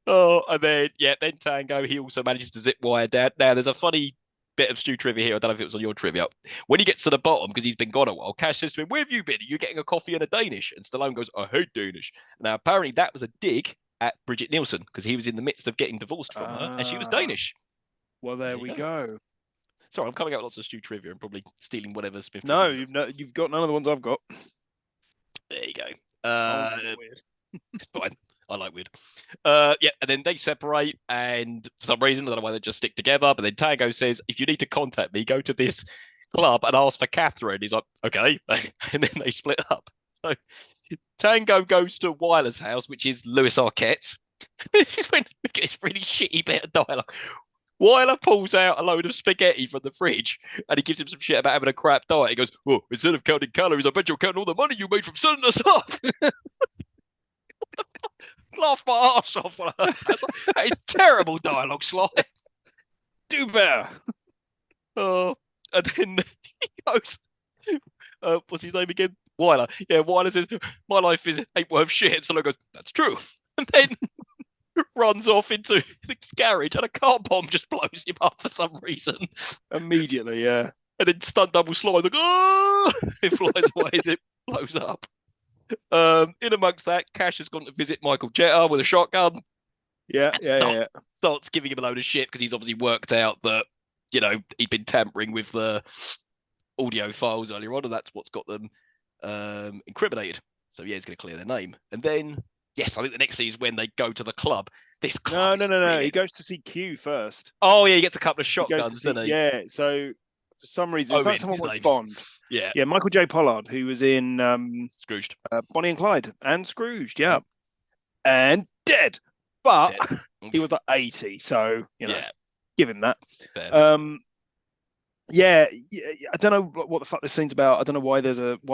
Oh, and then yeah, then Tango, he also manages to zip wire down. Now there's a funny bit of Stu trivia here. I don't know if it was on your trivia. When he gets to the bottom, because he's been gone a while, Cash says to him, "Where have you been? Are you getting a coffee and a Danish?" And Stallone goes, "I hate Danish." Now apparently that was a dig at Bridget Nielsen because he was in the midst of getting divorced from her, and she was Danish. Well, there we go. Sorry, I'm coming out with lots of Stu trivia and probably stealing whatever Smith. No, you've got none of the ones I've got. There you go. Weird. It's fine. I like weird. Yeah, and then they separate, and for some reason, I don't know why they just stick together. But then Tango says, "If you need to contact me, go to this club and ask for Catherine." He's like, "Okay," and then they split up. So Tango goes to Wyler's house, which is Louis Arquette. This is when we get this really shitty bit of dialogue. Wyler pulls out a load of spaghetti from the fridge and he gives him some shit about having a crap diet. He goes, "Oh, instead of counting calories, I bet you're counting all the money you made from selling us up." Laugh my arse off when I heard that. That is terrible dialogue, Sly. Do better. Oh, and then he goes, what's his name again? Wyler. Yeah, Wyler says, "My life ain't worth shit." So I goes, "That's true." And then runs off into the garage and a car bomb just blows him up for some reason. Immediately, yeah. And then stunt double slides like, "Oh!" It flies away as it blows up. In amongst that, Cash has gone to visit Michael Jetta with a shotgun. Yeah. Starts giving him a load of shit because he's obviously worked out that, he'd been tampering with the audio files earlier on, and that's what's got them incriminated. So yeah, he's going to clear their name. And then, yes, I think the next scene is when they go to the club. This club. No. He goes to see Q first. Oh yeah, he gets a couple of shotguns, doesn't he? Yeah. So for some reason, it's like someone was Bond. Yeah. Yeah, Michael J. Pollard, who was in Scrooged. Bonnie and Clyde and Scrooged, yeah. And dead. But he was like 80, so give him that. Yeah, I don't know what the fuck this scene's about. I don't know why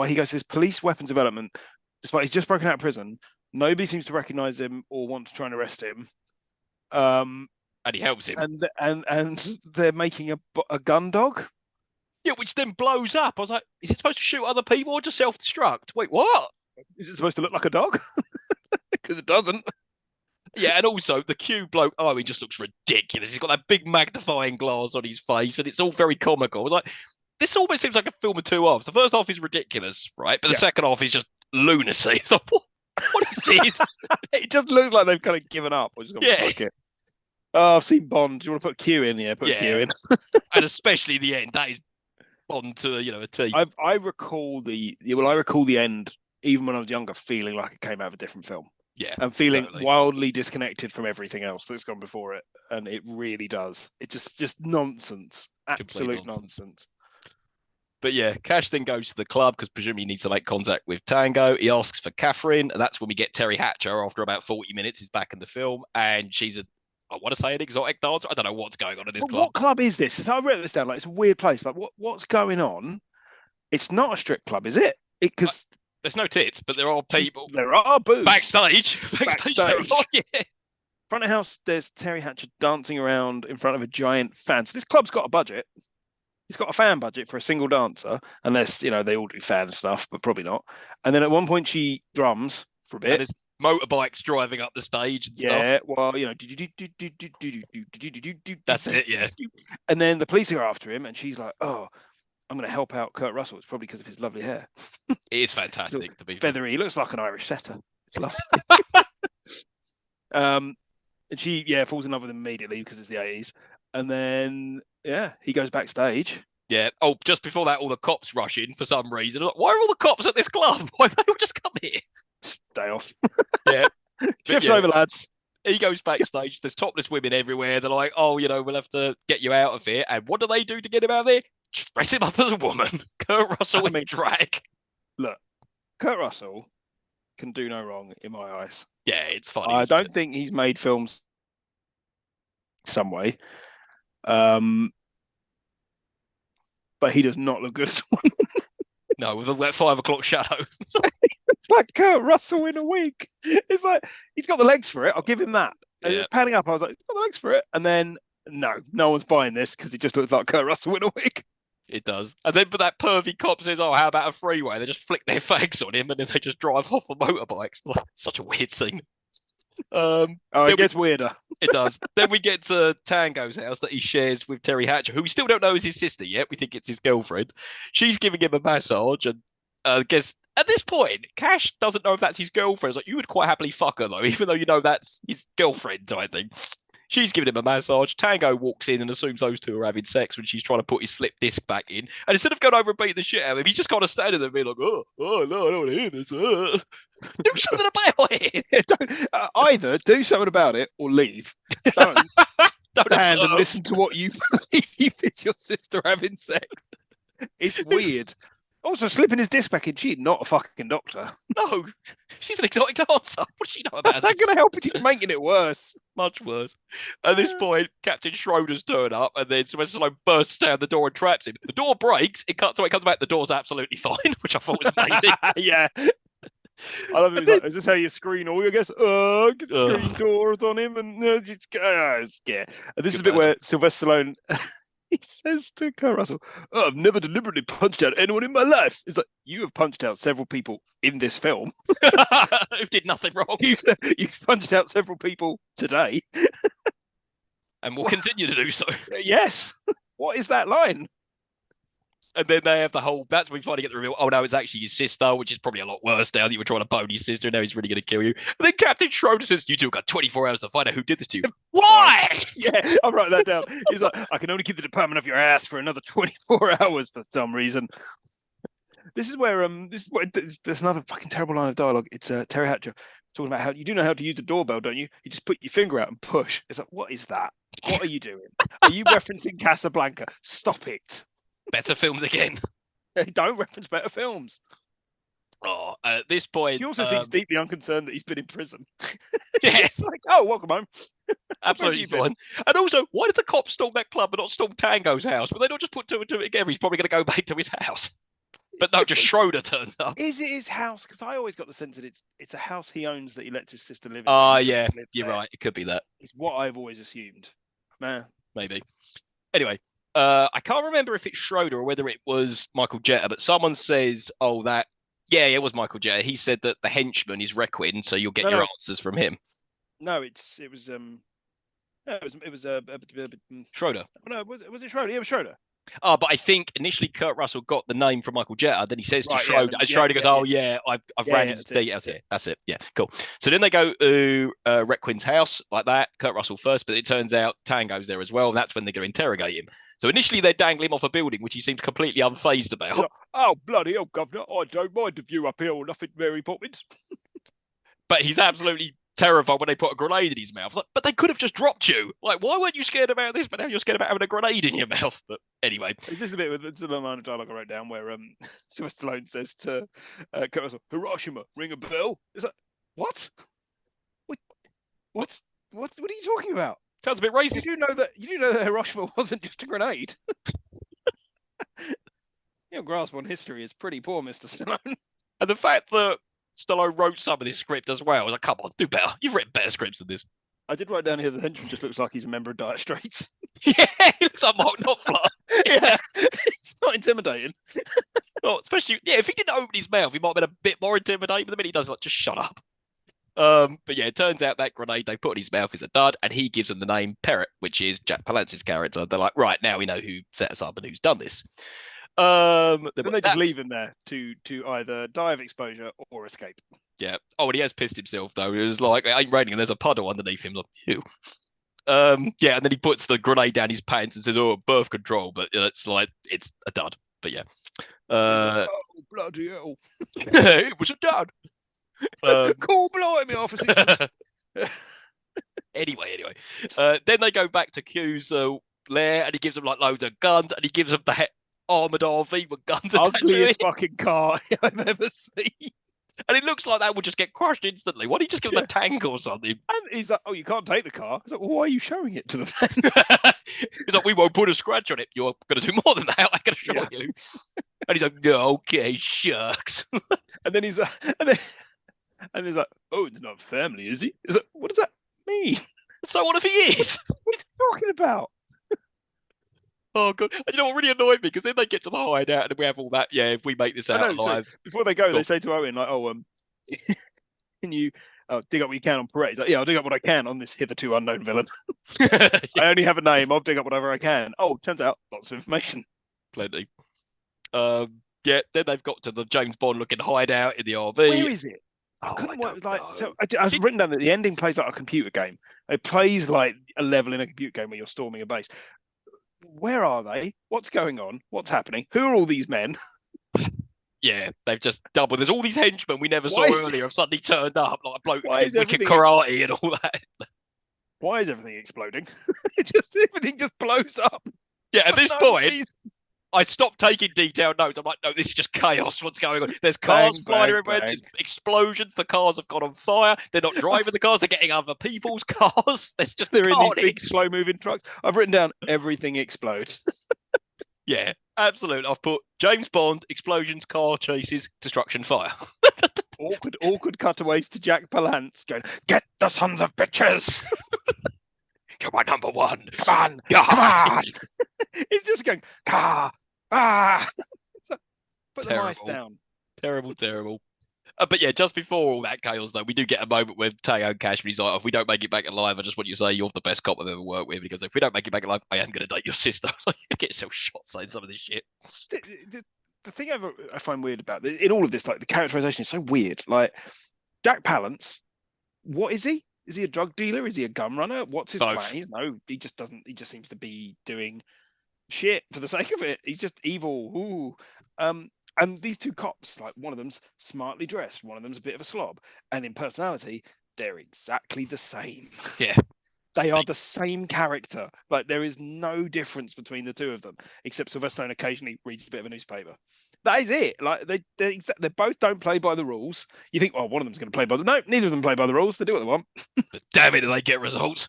he goes to this police weapons development, despite he's just broken out of prison. Nobody seems to recognize him or want to try and arrest him. And he helps him. And they're making a gun dog. Yeah, which then blows up. I was like, is it supposed to shoot other people or just self-destruct? Wait, what? Is it supposed to look like a dog? Because it doesn't. Yeah, and also the Q bloke, he just looks ridiculous. He's got that big magnifying glass on his face, and it's all very comical. I was like, this almost seems like a film of two halves. The first half is ridiculous, right? But the second half is just lunacy. It's like, what is this? It just looks like they've kind of given up. It. Oh, I've seen Bond. Do you want to put Q in? Yeah, put Q in. And especially the end. That is Bond to a T. I recall the end, even when I was younger, feeling like it came out of a different film. Yeah. And feeling wildly disconnected from everything else that's gone before it. And it really does. It's just nonsense. Absolute nonsense. But yeah, Cash then goes to the club because presumably he needs to make contact with Tango. He asks for Catherine, and that's when we get Terry Hatcher after about 40 minutes. He's back in the film, and she's I want to say an exotic dancer. I don't know what's going on in this club. What club is this? So I wrote this down. Like, it's a weird place. Like, what's going on? It's not a strip club, is it? Because there's no tits, but there are people There are boobs backstage. There backstage. are, yeah. Front of house, there's Terry Hatcher dancing around in front of a giant fan. So this club's got a budget. It's got a fan budget for a single dancer, unless they all do fan stuff, but probably not. And then at one point she drums for a And bit. there's motorbikes driving up the stage and stuff. Yeah, well, That's it, yeah. And then the police are after him, and she's like, "Oh, I'm going to help out Kurt Russell. It's probably because of his lovely hair. It is fantastic to be feathery. He looks like an Irish setter. It's lovely." And she falls in love with him immediately because it's the 80s. And then he goes backstage. Yeah. Oh, just before that, all the cops rush in for some reason. Like, why are all the cops at this club? Why don't they all just come here? Day off. Yeah. Shift's over, lads. He goes backstage. There's topless women everywhere. They're like, "Oh, we'll have to get you out of here." And what do they do to get him out of there? Dress him up as a woman. Kurt Russell in drag. Look, Kurt Russell can do no wrong in my eyes. Yeah, it's funny. I don't think he's made films some way. But he does not look good as one. No, with that 5 o'clock shadow. Like Kurt Russell in a wig. It's like he's got the legs for it. I'll give him that. Yeah. Panning up, I was like, he's got the legs for it. And then no one's buying this because he just looks like Kurt Russell in a wig. It does. And then but that pervy cop says, "Oh, how about a freeway?" They just flick their fags on him and then they just drive off on motorbikes. Like, such a weird scene. It gets weirder. It does. Then we get to Tango's house that he shares with Terry Hatcher, who we still don't know is his sister yet. We think it's his girlfriend. She's giving him a massage, and I guess at this point, Cash doesn't know if that's his girlfriend. It's like, you would quite happily fuck her though, even though that's his girlfriend, I think. She's giving him a massage. Tango walks in and assumes those two are having sex when she's trying to put his slip disc back in. And instead of going over and beating the shit out of him, he's just kind of standing there being like, oh no, I don't want to hear this. Do something about it. Either do something about it or leave. Don't stand and listen to what you believe is your sister having sex. It's weird. Also, slipping his disc back in, she's not a fucking doctor. No, she's an exotic dancer. What does she know about How's that going to help if you're making it worse? Much worse. At this point, Captain Schroeder's turned up, and then Sylvester Stallone bursts down the door and traps him. The door breaks. It comes back. The door's absolutely fine, which I thought was amazing. Yeah. I love it. Like, is this how you screen all your guests? Screen doors on him and just scare. And this is a bit where Sylvester Stallone he says to Kurt Russell, "I've never deliberately punched out anyone in my life." It's like, you have punched out several people in this film who did nothing wrong. You've punched out several people today, and will continue to do so. Yes. What is that line? And then they have the whole, that's when we finally get the reveal. Oh, no, it's actually his sister, which is probably a lot worse now that you were trying to bone your sister. Now he's really going to kill you. And then Captain Schroeder says, "You two got 24 hours to find out who did this to you." Why? Yeah, I'll write that down. He's like, "I can only keep the department off your ass for another 24 hours for some reason." This is where there's another fucking terrible line of dialogue. It's Terry Hatcher talking about how you do know how to use the doorbell, don't you? You just put your finger out and push. It's like, what is that? What are you doing? Are you referencing Casablanca? Stop it. Better films again. Don't reference better films. Oh, at this point, He also seems deeply unconcerned that he's been in prison. Yes, like, oh, welcome home. Absolutely fine. And also, why did the cops storm that club but not storm Tango's house? But they don't just put two and two together. He's probably going to go back to his house. But no, just Schroeder turns up. Is it his house? Because I always got the sense that it's a house he owns that he lets his sister live in. Yeah, you're right. It could be that. It's what I've always assumed. Nah. Maybe. Anyway, I can't remember if it's Schroeder or whether it was Michael Jetta, but someone says, it was Michael Jetta. He said that the henchman is Requin, so you'll get your answers from him. No, it was Schroeder. No, was it Schroeder? Yeah, it was Schroeder. Oh, but I think initially Kurt Russell got the name from Michael Jetta. Then he says to Schroeder, and Schroeder goes, I've ran his details here. That's it. Yeah, cool. So then they go to Requin's house like that. Kurt Russell first, but it turns out Tango's there as well. And that's when they're going to interrogate him. So initially they dangle him off a building, which he seems completely unfazed about. Like, oh, bloody hell, Governor. I don't mind the view up here or nothing very important. But he's absolutely terrified when they put a grenade in his mouth. Like, but they could have just dropped you. Like, why weren't you scared about this? But now you're scared about having a grenade in your mouth. But anyway. It's just a bit with the line of dialogue I wrote down where Sylvester Stallone says to Kurt Russell, "Hiroshima, ring a bell." It's like, what? What are you talking about? Sounds a bit racist. You do know that Hiroshima wasn't just a grenade. Your grasp on history is pretty poor, Mr. Stallone. And the fact that Stallone wrote some of this script as well, I was like, come on, do better. You've written better scripts than this. I did write down here the henchman just looks like he's a member of Dire Straits. Yeah, he looks like Mark Knopfler. Yeah, he's not intimidating. Oh, especially, yeah, if he didn't open his mouth, he might have been a bit more intimidating. But the minute he does, like, just shut up. But yeah, it turns out that grenade they put in his mouth is a dud, and he gives them the name Perrot, which is Jack Palance's character. They're like, right, now we know who set us up and who's done this. Then they just leave him there to either die of exposure or escape. Yeah. Oh, and he has pissed himself though. It was like, it ain't raining, and there's a puddle underneath him. Like, ew. Yeah, and then he puts the grenade down his pants and says, "Oh, birth control," but it's like it's a dud. But yeah, oh bloody hell! it was a dud. Cool, blimey, officer. Anyway, then they go back to Q's lair, and he gives them like loads of guns, and he gives them that armored RV with guns attached to Ugliest it. fucking car I've ever seen. And it looks like that would just get crushed instantly. Why don't you just give them a tank or something? And he's like, "Oh, you can't take the car." He's like, "Well, why are you showing it to them?" He's like, "We won't put a scratch on it. You're going to do more than that. I can assure you." And he's like, "No, okay, shucks." And then he's and he's like, "Oh, it's not family, is he?" He's like, "What does that mean? So what if he is? What are you talking about?" Oh god! And you know what really annoyed me? Because then they get to the hideout and we have all that. Yeah, if we make this out alive. So before they go, they say to Owen, like, "Oh, can you dig up what you can on Perret?" He's like, "Yeah, I'll dig up what I can on this hitherto unknown villain. Yeah. I only have a name. I'll dig up whatever I can." Oh, turns out lots of information. Plenty. Yeah. Then they've got to the James Bond looking hideout in the RV. Where is it? Oh, I couldn't work, like, know. so I've written down that the ending plays like a computer game. It plays like a level in a computer game where you're storming a base. Where are they? What's going on? What's happening? Who are all these men? Yeah, they've just doubled. There's all these henchmen we never saw earlier have suddenly turned up, like a bloke with wicked karate and all that. Why is everything exploding? Everything just blows up. Yeah, at this point, I stopped taking detailed notes. I'm like, no, this is just chaos. What's going on? There's cars flying everywhere. There's explosions. The cars have gone on fire. They're not driving the cars. They're getting other people's cars. They're in these big, slow-moving trucks. I've written down everything explodes. Yeah, absolutely. I've put James Bond, explosions, car chases, destruction, fire. awkward cutaways to Jack Palance going, "Get the sons of bitches! You're my number one. Come on! He's just going, "Ah, ah!" Put the mice down. Terrible. But yeah, just before all that chaos, though, we do get a moment with Tango Cash when he's like, "If we don't make it back alive, I just want you to say you're the best cop I've ever worked with." Because if we don't make it back alive, I am going to date your sister. Like, you get yourself shot saying some of this shit. The thing I find weird about in all of this, like the characterization is so weird. Like Jack Palance, what is he? Is he a drug dealer? Is he a gun runner? What's his plan? He just doesn't. He just seems to be doing shit for the sake of it. He's just evil. Ooh. And these two cops, like one of them's smartly dressed, one of them's a bit of a slob, and in personality, they're exactly the same. Yeah. They are the same character. Like there is no difference between the two of them, except Sylvester Stallone occasionally reads a bit of a newspaper. That is it. Like they both don't play by the rules. You think, well, one of them's going to play by the no, neither of them play by the rules. They do what they want. But damn it, do they get results?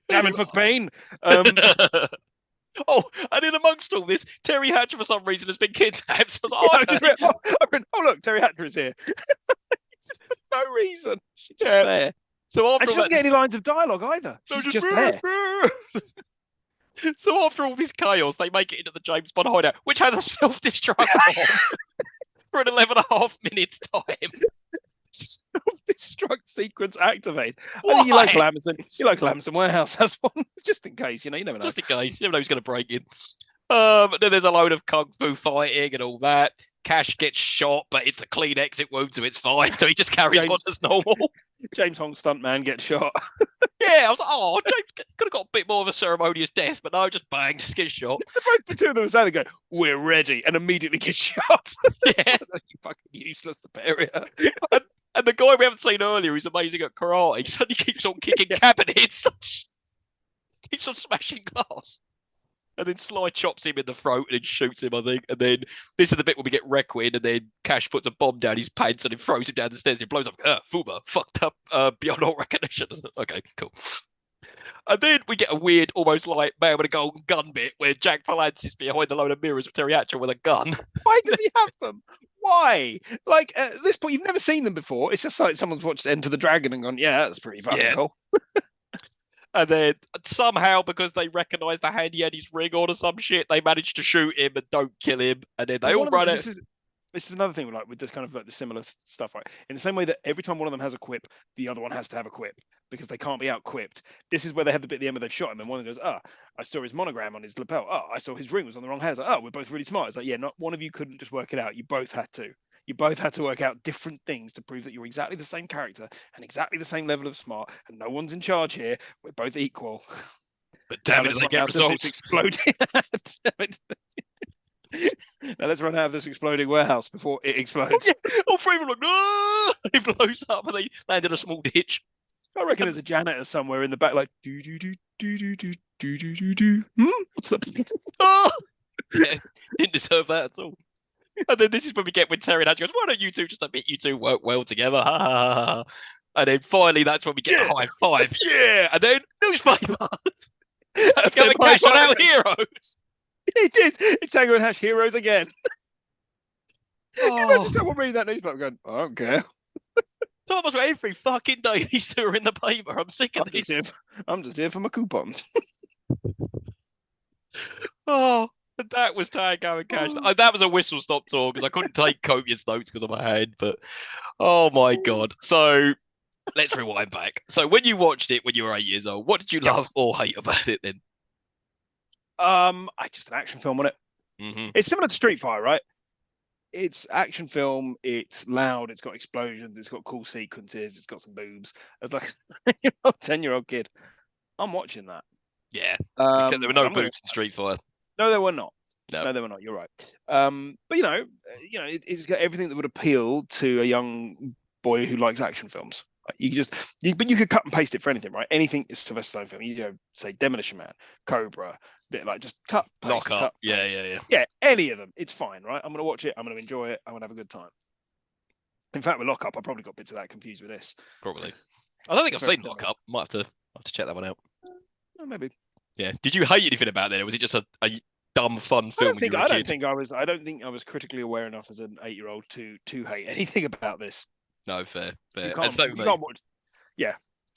Damn it, McBain. Oh, and in amongst all this, Terry Hatcher for some reason has been kidnapped. So look, Terry Hatcher is here. It's just for no reason. She's just there. So she doesn't get any lines of dialogue either. She's just there. So after all this chaos, they make it into the James Bond hideout, which has a self-destruct on for an 11.5 minutes time. Self-destruct sequence activate. I think you like Lamson Warehouse has one, just in case, you never know. Just in case, you never know who's going to break in. Then there's a load of kung fu fighting and all that. Cash gets shot, but it's a clean exit wound, so it's fine. So he just carries on as normal. James Hong stuntman gets shot. Yeah, I was like, oh, James could have got a bit more of a ceremonious death, but no, just bang, just gets shot. The two of them say, they go, "We're ready," and immediately get shot. Yeah. You fucking useless superior. And the guy we haven't seen earlier, who's amazing at karate, suddenly keeps on kicking cabinets. Keeps on smashing glass. And then Sly chops him in the throat and then shoots him, I think. And then this is the bit where we get Requin, and then Cash puts a bomb down his pants and then throws him down the stairs and he blows up. Fuba, fucked up beyond all recognition. Okay, cool. And then we get a weird, almost like Man with a Golden Gun bit where Jack Palance's behind a load of mirrors with Terry Hatcher with a gun. Why does he have them? Why? Like at this point, you've never seen them before. It's just like someone's watched Enter the Dragon and gone, yeah, that's pretty fucking Yeah. cool. And then somehow, because they recognise the hand he had his ring on or some shit, they manage to shoot him and don't kill him. And then they Well, all one of them, run and out. this is another thing, like with this kind of like the similar stuff, right? In the same way that every time one of them has a quip, the other one has to have a quip because they can't be out quipped. This is where they have the bit at the end where they've shot him, and one of them goes, "Ah, I saw his monogram on his lapel. Oh, I saw his ring was on the wrong hand." It's like, oh, we're both really smart. It's like, yeah, not one of you couldn't just work it out. You both had to. You both had to work out different things to prove that you're exactly the same character and exactly the same level of smart, and no one's in charge here. We're both equal. But Now damn it, let's they run get out of this results. exploding. Now let's run out of this exploding warehouse before it explodes. All three of them are like, no! He blows up and they land in a small ditch. I reckon there's a janitor somewhere in the back, like do do do do do do do do do do. What's up? Oh! Yeah, didn't deserve that at all. And then this is when we get when Terry and Hatcher goes, why don't you two just admit you two work well together? Ha, ha, ha, ha. And then finally, that's when we get the Yeah. high five. Yeah. And then newspaper. And Tango then and Cash are high now five. heroes. It is. It's Tango and Hash heroes again. Oh, Imagine someone reading that newspaper going, I don't care. so much every fucking day these two are in the paper. I'm sick of this. I'm just here for my coupons. Oh, that was Tango and Cash. That was a whistle stop tour because I couldn't take copious notes because of my head. But oh my god! So let's rewind back. So when you watched it when you were 8 years old, what did you Yep. love or hate about it then? I just an action film on it. Mm-hmm. It's similar to Street Fighter, right? It's action film. It's loud. It's got explosions. It's got cool sequences. It's got some boobs. It's like a 10-year-old kid. I'm watching that. Yeah, except there were And no I'm gonna. boobs in Street Fighter. No, there were not. No. No, they were not. You're right. But it's got everything that would appeal to a young boy who likes action films. Like, but you could cut and paste it for anything, right? Anything is Sylvester Stallone film. Say Demolition Man, Cobra, bit like just cut, paste, Knock up. cut, Yeah, paste. yeah, yeah. Yeah, any of them. It's fine, right? I'm gonna watch it. I'm gonna enjoy it. I'm gonna have a good time. In fact, with Lock Up, I probably got bits of that confused with this. Probably. I don't think I've Very seen similar. Lock Up. Might have to check that one out. Oh, maybe. Yeah. Did you hate anything about that, or was it just a dumb fun I film don't when think you were I a don't kid? think I was. I don't think I was critically aware enough as an 8-year-old to hate anything about this. No, fair, You fair. can't. And so You can't watch. Yeah.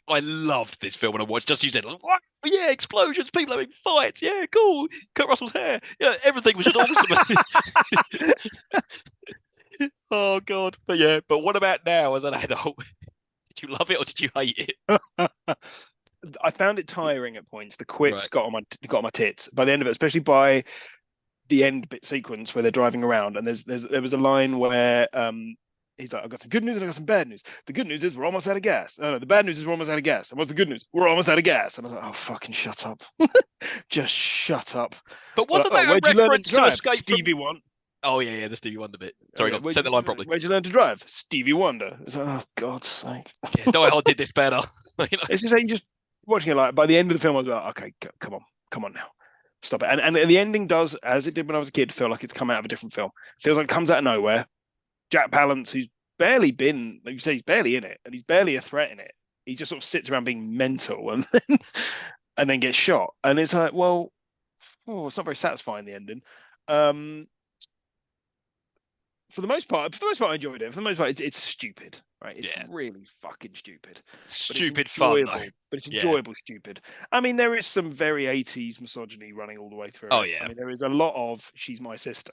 I loved this film when I watched. Just you said, like, what? Yeah, explosions, people having fights. Yeah, cool. Kurt Russell's hair. Yeah, everything was just awesome. Oh god. But yeah. But what about now as an adult? Did you love it or did you hate it? I found it tiring at points. The quips Right. got on my tits by the end of it, especially by the end bit sequence where they're driving around. And there was a line where he's like, "I've got some good news and I've got some bad news. The good news is we're almost out of gas. No, the bad news is we're almost out of gas. And what's the good news? We're almost out of gas." And I was like, "Oh, fucking shut up, just shut up." But wasn't Like, that a where'd you learn reference to drive? Escape Stevie from? Wonder. Oh yeah, yeah, the Stevie Wonder bit. Sorry, Yeah, go on. Say the line properly. Where'd you learn to drive? Stevie Wonder. It's like, oh, God's sake. Yeah, Die Hard did this better. You know? It's just like you just watching it. Like by the end of the film, I was like, okay, come on now, stop it. And the ending does, as it did when I was a kid, feel like it's come out of a different film. Feels like it comes out of nowhere. Jack Palance, who's barely been, like you say, he's barely in it, and he's barely a threat in it. He just sort of sits around being mental, and then gets shot. And it's like, well, it's not very satisfying, the ending. For the most part, I enjoyed it. For the most part, it's stupid, right? It's Yeah. really fucking stupid. Stupid fun though. But it's Yeah. enjoyable stupid. I mean, there is some very 80s misogyny running all the way through. Oh, it. yeah. I mean, there is a lot of "she's my sister"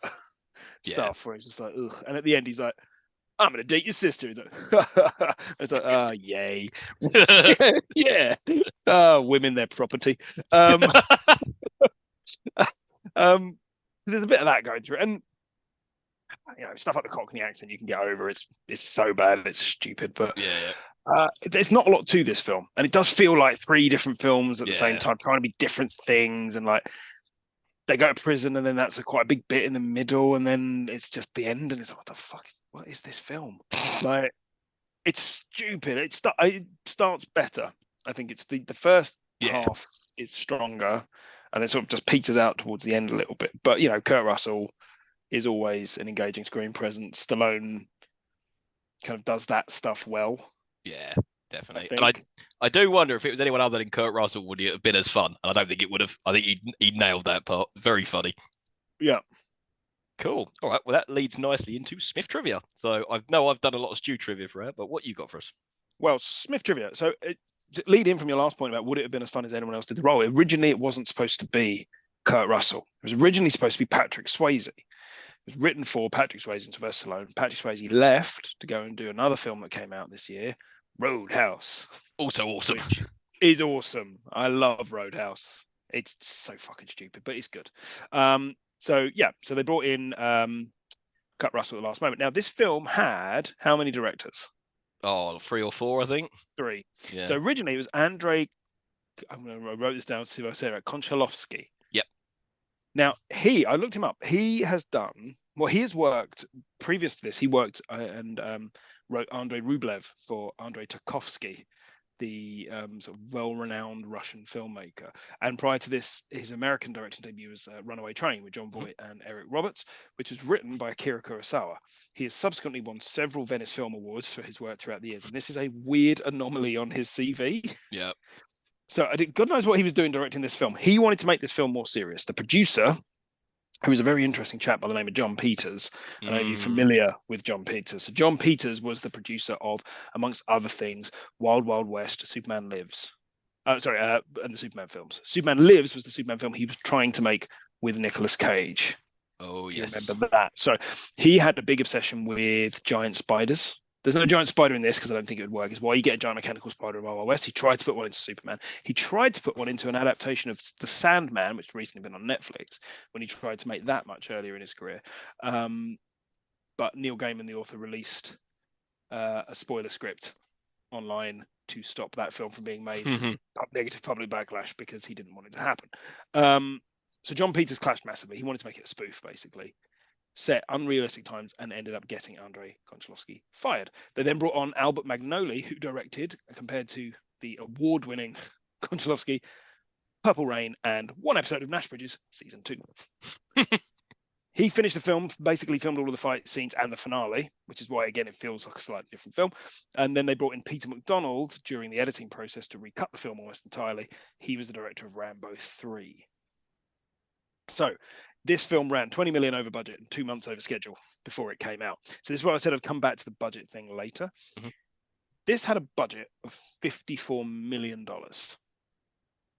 Yeah. stuff where it's just like, ugh. And at the end, he's like, "I'm gonna date your sister." He's like, it's like, oh, yay, yeah. Women, their property. There's a bit of that going through, and stuff like the Cockney accent you can get over. It's so bad, it's stupid, but Yeah. there's not a lot to this film, and it does feel like three different films at the same Yeah. time, trying to be different things, and like they go to prison, and then that's quite a big bit in the middle, and then it's just the end, and it's like, what the fuck? What is this film? Like, it's stupid. It starts better. I think it's the first Yeah. half is stronger, and it sort of just peters out towards the end a little bit. But Kurt Russell is always an engaging screen presence. Stallone kind of does that stuff well. Yeah. definitely. And think. I do wonder if it was anyone other than Kurt Russell, would it have been as fun? And I don't think it would have. I think he nailed that part. Very funny. Yeah. Cool. All right. Well, that leads nicely into Smith trivia. So I've done a lot of Stew trivia for it, but what you got for us? Well, Smith trivia. So lead in from your last point about would it have been as fun as anyone else did the role? Originally, it wasn't supposed to be Kurt Russell. It was originally supposed to be Patrick Swayze. It was written for Patrick Swayze and Sylvester Stallone. Patrick Swayze left to go and do another film that came out this year, Roadhouse. Also awesome. Which is awesome. I love Roadhouse. It's so fucking stupid, but it's good. So they brought in Kurt Russell at the last moment. Now, this film had how many directors? Oh, 3 or 4, I think. 3. Yeah. So originally it was Andrei. I wrote this down to see if I say it right. Konchalovsky. Yep. Now I looked him up. He has done he has worked previous to this. He worked and wrote Andrei Rublev for Andrei Tarkovsky, the sort of well-renowned Russian filmmaker. And prior to this, his American directing debut was Runaway Train with John Voight and Eric Roberts, which was written by Akira Kurosawa. He has subsequently won several Venice Film Awards for his work throughout the years. And this is a weird anomaly on his CV. Yeah. So God knows what he was doing directing this film. He wanted to make this film more serious. The producer, who was a very interesting chap by the name of John Peters. I don't know if you're familiar with John Peters. So John Peters was the producer of, amongst other things, Wild Wild West, Superman Lives. And the Superman films. Superman Lives was the Superman film he was trying to make with Nicolas Cage. Oh, yes. yes. Remember that? So he had a big obsession with giant spiders. There's no giant spider in this because I don't think it would work. Is why you get a giant mechanical spider in Wild Wild West. He tried to put one into Superman. He tried to put one into an adaptation of The Sandman, which recently been on Netflix, when he tried to make that much earlier in his career. But Neil Gaiman, the author, released a spoiler script online to stop that film from being made. Negative public backlash because he didn't want it to happen. So John Peters clashed massively. He wanted to make it a spoof, basically. Set unrealistic times and ended up getting Andrei Konchalovsky fired. They then brought on Albert Magnoli, who directed, compared to the award-winning Konchalovsky, Purple Rain and one episode of Nash Bridges, season 2. He finished the film, basically filmed all of the fight scenes and the finale, which is why, again, it feels like a slightly different film. And then they brought in Peter McDonald during the editing process to recut the film almost entirely. He was the director of Rambo 3. So this film ran 20 million over budget and 2 months over schedule before it came out. So this is why I said I'd come back to the budget thing later. This had a budget of $54 million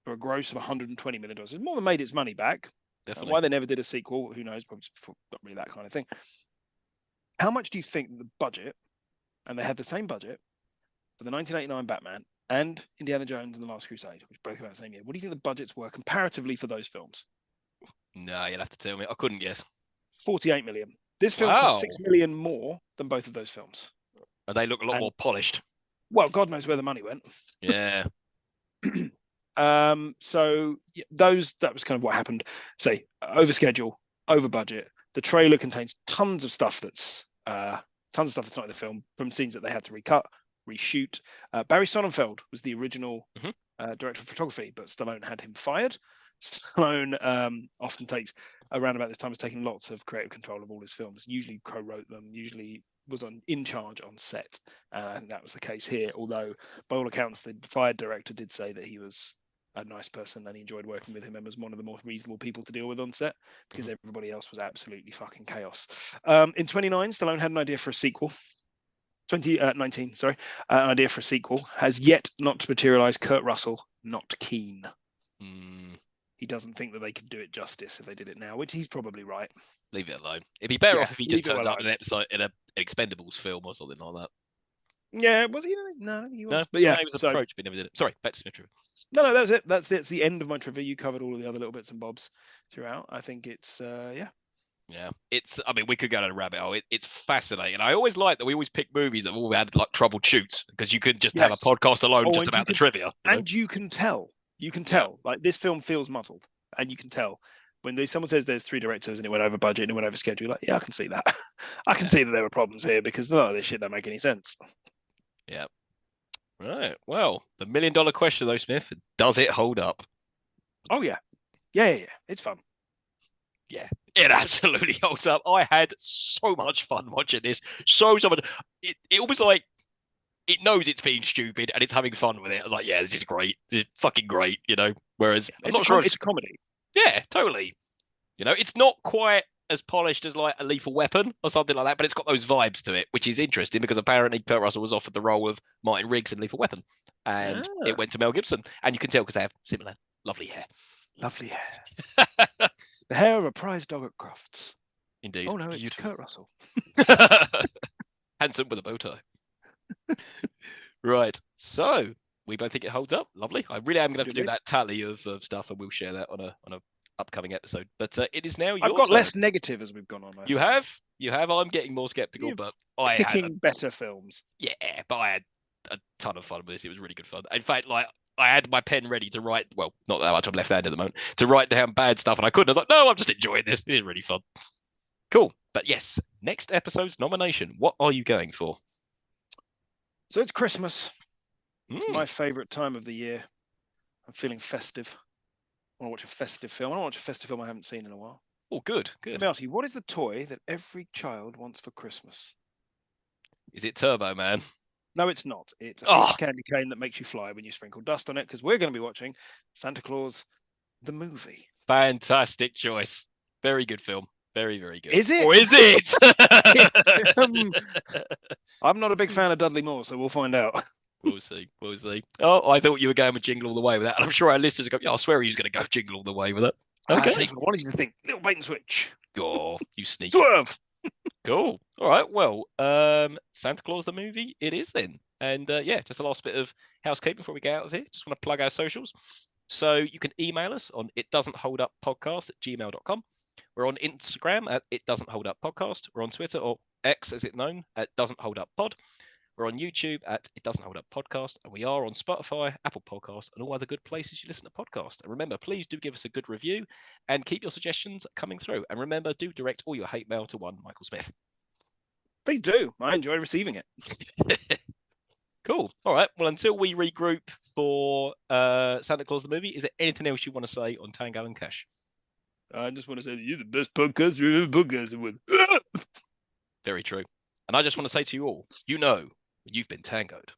for a gross of $120 million. It's more than made its money back. Definitely. Why they never did a sequel, who knows? Probably not really that kind of thing. How much do you think the budget, and they had the same budget for the 1989 Batman and Indiana Jones and the Last Crusade, which both came out the same year. What do you think the budgets were comparatively for those films? No, you'll have to tell me. I couldn't guess. 48 million. This film cost 6 million more than both of those films. And they look a lot more polished. Well, God knows where the money went. Yeah. So that was kind of what happened. Say over schedule, over budget. The trailer contains tons of stuff that's not in the film, from scenes that they had to recut, reshoot. Barry Sonnenfeld was the original director of photography, but Stallone had him fired. Stallone often takes, around about this time, has taken lots of creative control of all his films. Usually co-wrote them. Usually was in charge on set. I think that was the case here. Although, by all accounts, the fired director did say that he was a nice person and he enjoyed working with him and was one of the more reasonable people to deal with on set, because everybody else was absolutely fucking chaos. In 29, Stallone had an idea for a sequel. 2019, sorry, an idea for a sequel has yet not to materialize. Kurt Russell not keen. He doesn't think that they could do it justice if they did it now, which he's probably right. Leave it alone. It'd be better off if he just turns up in an episode in an Expendables film or something like that. Yeah, was he? No, I don't think he was. No, but yeah, he was approached, but never did it. Sorry, back to Smith trivia. No, that was it. That's the end of my trivia. You covered all of the other little bits and bobs throughout. I think it's Yeah, I mean, we could go down a rabbit hole. It's fascinating. I always like that we always pick movies that all had like troubled shoots, because you could just have a podcast alone just about the trivia. And you can tell. Like, this film feels muddled, and you can tell when someone says there's 3 directors and it went over budget and it went over schedule. Like, yeah, I can see that. I can see that there were problems here, because a lot of this shit don't make any sense. Yeah. Right. Well, the $1 million question though, Smith, does it hold up? Oh yeah. Yeah. It's fun. Yeah, it absolutely holds up. I had so much fun watching this. So much. It was like it knows it's being stupid and it's having fun with it. I was like, yeah, this is great. This is fucking great, you know. Whereas I'm not sure it's a comedy. yeah, totally. You know, it's not quite as polished as like a Lethal Weapon or something like that, but it's got those vibes to it, which is interesting because apparently Kurt Russell was offered the role of Martin Riggs in Lethal Weapon, and it Ah, went to Mel Gibson, and you can tell because they have similar lovely hair. lovely hair. The hair of a prize dog at Crofts. Indeed, Oh no, it's beautiful. Kurt Russell. Handsome with a bow tie. Right. So we both think it holds up. Lovely. I really am going to have to do that tally of stuff, and we'll share that on a upcoming episode. But it is now your I've got turn. less negative as we've gone on. You have. You have. I'm getting more skeptical, You're but I picking had better films. yeah, but I had a ton of fun with this. It was really good fun. In fact, like I had my pen ready to write. Well, not that much. I'm left-handed at the moment to write down bad stuff, and I couldn't. I was like, no, I'm just enjoying this. It is really fun. Cool. But yes, next episode's nomination. What are you going for? So it's Christmas. It's my favourite time of the year. I'm feeling festive. I want to watch a festive film. I want to watch a festive film I haven't seen in a while. Oh, good, good. Let me ask you, what is the toy that every child wants for Christmas? Is it Turbo Man? No, it's not. It's a piece of candy cane that makes you fly when you sprinkle dust on it, because we're going to be watching Santa Claus, the movie. Fantastic choice. Very good film. Very, very good. Is it? Or is it? I'm not a big fan of Dudley Moore, so we'll find out. We'll see. We'll see. Oh, I thought you were going with Jingle All the Way with that. And I'm sure our listeners are going, yeah, I swear he was going to go Jingle All the Way with it. Okay. I wanted you to think, little bait and switch. Oh, you sneak. Swerve! Cool. All right. Well, Santa Claus the movie, it is then. And yeah, just a last bit of housekeeping before we get out of here. Just want to plug our socials. So you can email us on itdoesn'tholduppodcast@gmail.com. We're on Instagram at It Doesn't Hold Up Podcast. We're on Twitter, or X as it's known, at Doesn't Hold Up Pod. We're on YouTube at It Doesn't Hold Up Podcast, and we are on Spotify, Apple Podcasts, and all other good places you listen to podcasts. And remember, please do give us a good review and keep your suggestions coming through. And remember, do direct all your hate mail to one Michael Smith. Please do. I enjoy receiving it. Cool. All right. Well, until we regroup for Santa Claus the movie, is there anything else you want to say on Tango and Cash? I just want to say that you're the best podcast you've ever podcasted with. Very true. And I just want to say to you all, you know, you've been tangoed.